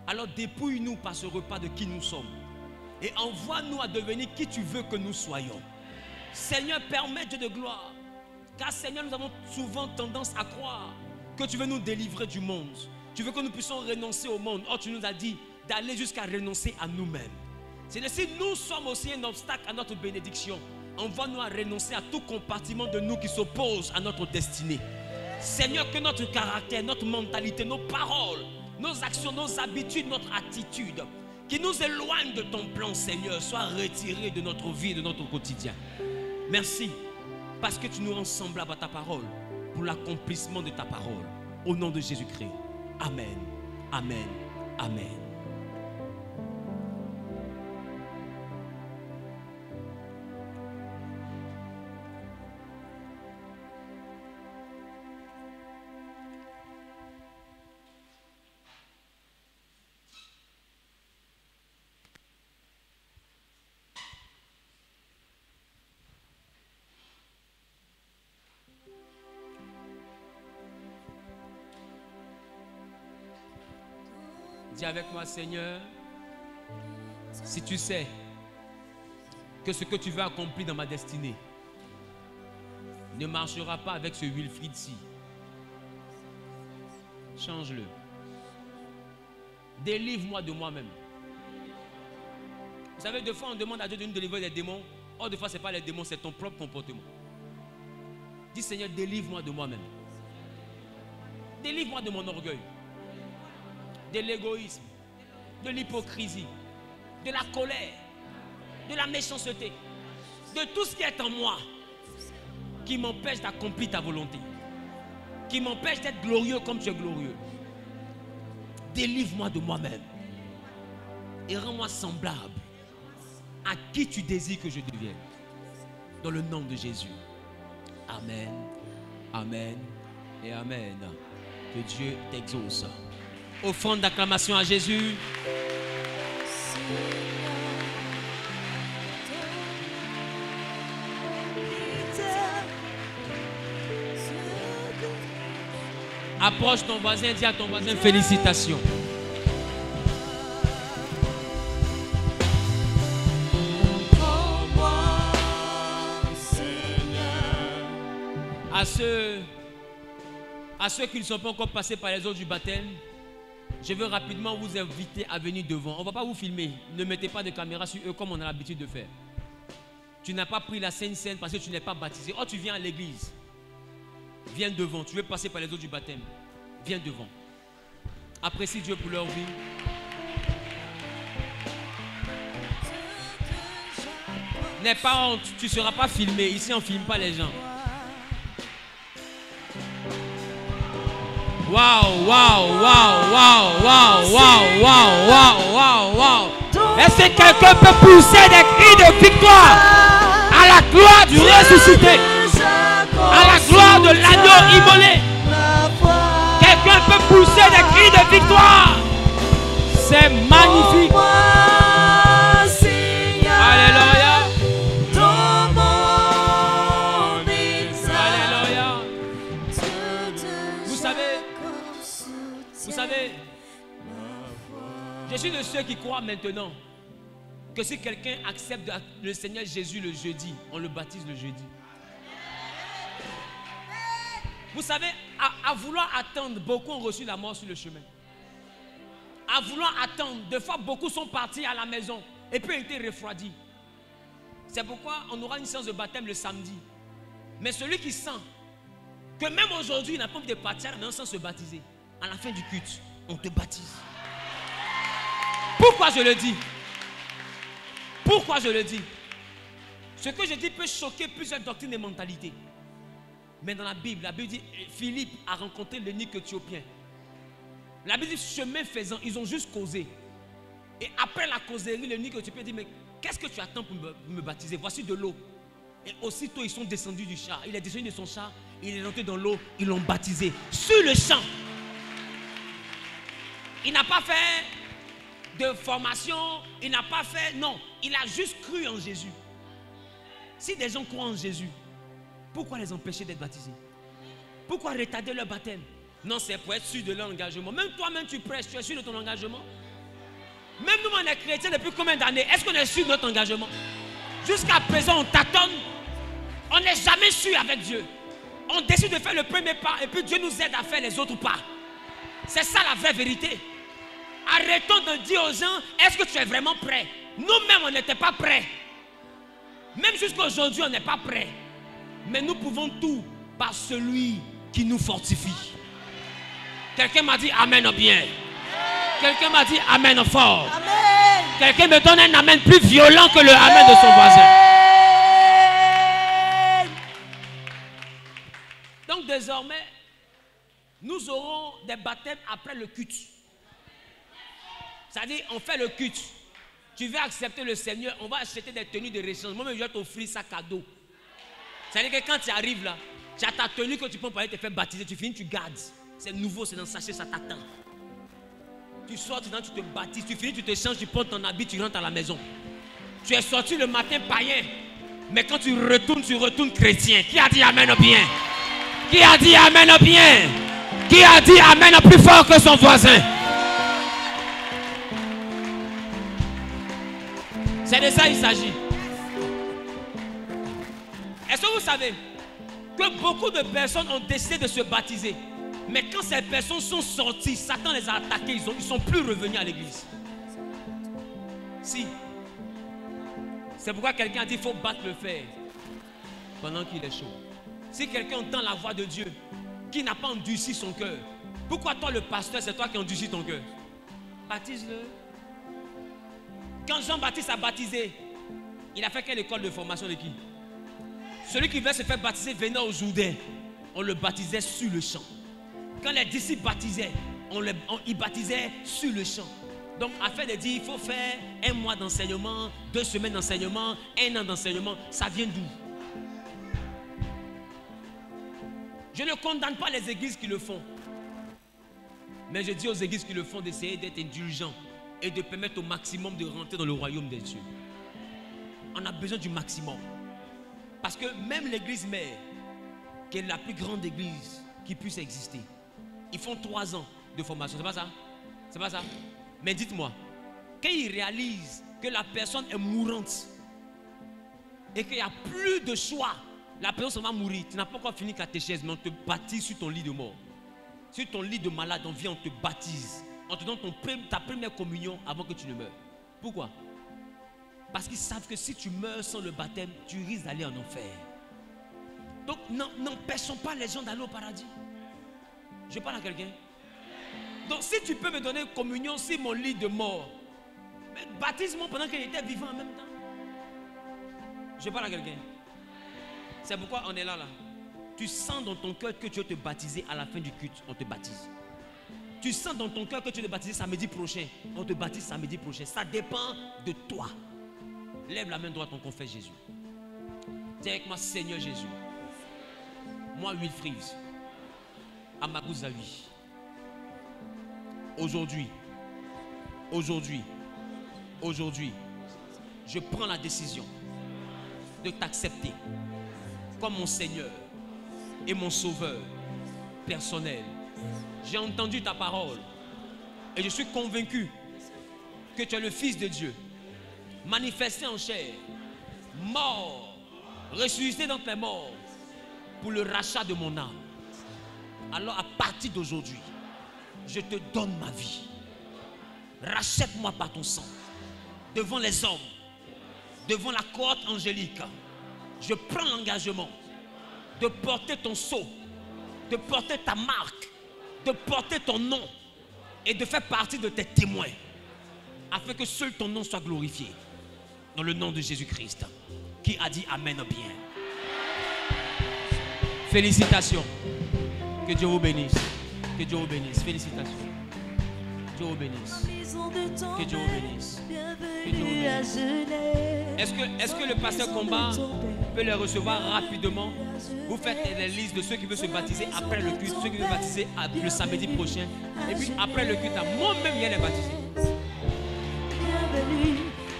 alors dépouille-nous par ce repas de qui nous sommes. Et envoie-nous à devenir qui tu veux que nous soyons. Seigneur, permets Dieu de gloire. Car Seigneur, nous avons souvent tendance à croire que tu veux nous délivrer du monde. Tu veux que nous puissions renoncer au monde. Or, tu nous as dit d'aller jusqu'à renoncer à nous-mêmes. Seigneur, si nous sommes aussi un obstacle à notre bénédiction, envoie-nous à renoncer à tout compartiment de nous qui s'oppose à notre destinée. Seigneur, que notre caractère, notre mentalité, nos paroles, nos actions, nos habitudes, notre attitude, qui nous éloignent de ton plan, Seigneur, soient retirées de notre vie, de notre quotidien. Merci, parce que tu nous rends semblables à ta parole, pour l'accomplissement de ta parole. Au nom de Jésus-Christ. Amen. Amen. Amen. Dis avec moi, Seigneur, si tu sais que ce que tu veux accomplir dans ma destinée ne marchera pas avec ce Wilfried-ci, change-le. Délivre-moi de moi-même. Vous savez, des fois on demande à Dieu de nous délivrer des démons. Or, des fois, ce n'est pas les démons, c'est ton propre comportement. Dis, Seigneur, délivre-moi de moi-même. Délivre-moi de mon orgueil, de l'égoïsme, de l'hypocrisie, de la colère, de la méchanceté, de tout ce qui est en moi qui m'empêche d'accomplir ta volonté, qui m'empêche d'être glorieux comme tu es glorieux. Délivre-moi de moi-même et rends-moi semblable à qui tu désires que je devienne. Dans le nom de Jésus. Amen, amen et amen. Que Dieu t'exauce. Offrande d'acclamation à Jésus. Approche ton voisin, dis à ton voisin félicitations. À ceux qui ne sont pas encore passés par les eaux du baptême, je veux rapidement vous inviter à venir devant. On ne va pas vous filmer. Ne mettez pas de caméra sur eux comme on a l'habitude de faire. Tu n'as pas pris la Sainte Seine parce que tu n'es pas baptisé. Oh, tu viens à l'église. Viens devant. Tu veux passer par les eaux du baptême. Viens devant. Apprécie Dieu pour leur vie. N'aie pas honte. Tu ne seras pas filmé. Ici, on ne filme pas les gens. Waouh, waouh, waouh, waouh, waouh, waouh, waouh, waouh, waouh, waouh. Est-ce que quelqu'un peut pousser des cris de victoire à la gloire du ressuscité, à la gloire de l'agneau immolé? Quelqu'un peut pousser des cris de victoire? C'est magnifique. Alléluia. Alléluia. Vous savez, je suis de ceux qui croient maintenant que si quelqu'un accepte le Seigneur Jésus le jeudi, on le baptise le jeudi. Vous savez, à vouloir attendre, beaucoup ont reçu la mort sur le chemin. À vouloir attendre, des fois beaucoup sont partis à la maison et puis ont été refroidis. C'est pourquoi on aura une séance de baptême le samedi. Mais celui qui sent que même aujourd'hui il n'a pas envie de partir mais sans se baptiser, à la fin du culte, on te baptise. Pourquoi je le dis? Pourquoi je le dis? Ce que je dis peut choquer plusieurs doctrines et mentalités. Mais dans la Bible dit Philippe a rencontré l'eunuque éthiopien. La Bible dit chemin faisant, ils ont juste causé. Et après la causerie, l'eunuque éthiopien dit mais qu'est-ce que tu attends pour me baptiser? Voici de l'eau. Et aussitôt ils sont descendus du char. Il est descendu de son char, il est rentré dans l'eau, ils l'ont baptisé sur le champ. Il n'a pas fait de formation, il n'a pas fait, non, il a juste cru en Jésus. Si des gens croient en Jésus, pourquoi les empêcher d'être baptisés? Pourquoi retarder leur baptême? Non, c'est pour être sûr de leur engagement. Même toi-même tu prêches, tu es sûr de ton engagement? Même nous, on est chrétiens depuis combien d'années? Est-ce qu'on est sûr de notre engagement? Jusqu'à présent, on tâtonne. On n'est jamais sûr avec Dieu. On décide de faire le premier pas et puis Dieu nous aide à faire les autres pas. C'est ça la vraie vérité. Arrêtons de dire aux gens, est-ce que tu es vraiment prêt? Nous-mêmes, on n'était pas prêts. Même jusqu'à aujourd'hui, on n'est pas prêts. Mais nous pouvons tout par celui qui nous fortifie. Quelqu'un m'a dit amen bien. Quelqu'un m'a dit amen fort. Amen. Quelqu'un me donne un amen plus violent que le amen de son voisin. Donc désormais, nous aurons des baptêmes après le culte. C'est-à-dire, on fait le culte. Tu veux accepter le Seigneur, on va acheter des tenues de réchange. Moi, je vais t'offrir ça cadeau. C'est-à-dire que quand tu arrives là, tu as ta tenue que tu peux pas te faire baptiser, tu finis, tu gardes. C'est nouveau, c'est dans le sachet, ça t'attend. Tu sors, tu te baptises, tu finis, tu te changes, tu portes ton habit, tu rentres à la maison. Tu es sorti le matin païen, mais quand tu retournes chrétien. Qui a dit amen bien? Qui a dit amen bien? Qui a dit amen plus fort que son voisin? C'est de ça qu'il s'agit. Est-ce que vous savez que beaucoup de personnes ont décidé de se baptiser, mais quand ces personnes sont sorties, Satan les a attaqués, ils ne sont plus revenus à l'église. Si. C'est pourquoi quelqu'un a dit qu'il faut battre le fer pendant qu'il est chaud. Si quelqu'un entend la voix de Dieu, qui n'a pas endurci son cœur, pourquoi toi le pasteur, c'est toi qui endurcis ton cœur? Baptise-le. Quand Jean-Baptiste a baptisé, il a fait quelle école de formation de qui? Celui qui veut se faire baptiser venait au Jourdain. On le baptisait sur le champ. Quand les disciples baptisaient, ils baptisaient sur le champ. Donc, afin de dire, il faut faire 1 mois d'enseignement, 2 semaines d'enseignement, 1 an d'enseignement, ça vient d'où? Je ne condamne pas les églises qui le font. Mais je dis aux églises qui le font d'essayer d'être indulgents et de permettre au maximum de rentrer dans le royaume des cieux. On a besoin du maximum. Parce que même l'église mère, qui est la plus grande église qui puisse exister, ils font 3 ans de formation. C'est pas ça? C'est pas ça? Mais dites-moi, quand ils réalisent que la personne est mourante et qu'il n'y a plus de choix, la personne va mourir. Tu n'as pas encore fini catéchèse, mais on te baptise sur ton lit de mort. Sur ton lit de malade, on vient, on te baptise. On te donne ta première communion avant que tu ne meures. Pourquoi? Parce qu'ils savent que si tu meurs sans le baptême, tu risques d'aller en enfer. Donc n'empêchons pas les gens d'aller au paradis. Je parle à quelqu'un. Donc si tu peux me donner communion sur mon lit de mort, baptise-moi pendant qu'il était vivant en même temps. Je parle à quelqu'un. C'est pourquoi on est là. Tu sens dans ton cœur que tu veux te baptiser à la fin du culte, on te baptise. Tu sens dans ton cœur que tu es baptisé samedi prochain. On te baptise samedi prochain. Ça dépend de toi. Lève la main droite, on confesse Jésus. Dis avec moi, Seigneur Jésus. Moi, Wilfried, Amagouzawi. Aujourd'hui, je prends la décision de t'accepter comme mon Seigneur et mon Sauveur personnel. J'ai entendu ta parole et je suis convaincu que tu es le Fils de Dieu, manifesté en chair, mort, ressuscité dans tes morts pour le rachat de mon âme. Alors à partir d'aujourd'hui, je te donne ma vie. Rachète-moi par ton sang. Devant les hommes, devant la cohorte angélique, je prends l'engagement de porter ton sceau, de porter ta marque, de porter ton nom et de faire partie de tes témoins afin que seul ton nom soit glorifié. Dans le nom de Jésus-Christ, qui a dit Amen bien. Félicitations. Que Dieu vous bénisse. Que Dieu vous bénisse. Félicitations. Dieu vous bénisse. Que Dieu vous bénisse. Que Dieu vous bénisse. Est-ce que le pasteur Combat peut les recevoir rapidement? Vous faites les listes de ceux qui veulent se baptiser après le culte, ceux qui veulent se baptiser le samedi prochain. Et puis après le culte, moi-même, il y a les baptisés.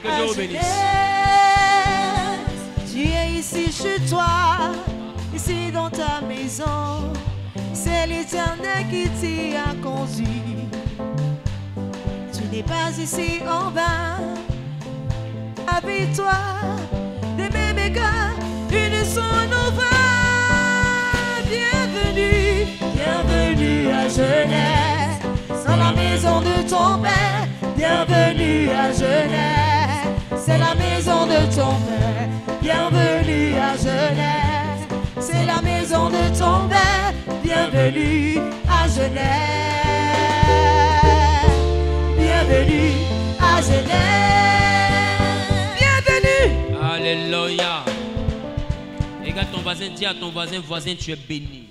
Que Dieu vous bénisse. Tu es ici chez toi, ici dans ta maison. C'est l'Éternel qui t'y a conduit. Tu n'es pas ici en vain. Avec toi, des bébés gars, une son bienvenue, bienvenue à Genève, dans la maison de ton père. Bienvenue à Genève, c'est la maison de ton père. Bienvenue à Genève, c'est la maison de ton père. Bienvenue à Genève, bienvenue à Genève, bienvenue. Alléluia. Regarde ton voisin, dis à ton voisin, tu es béni.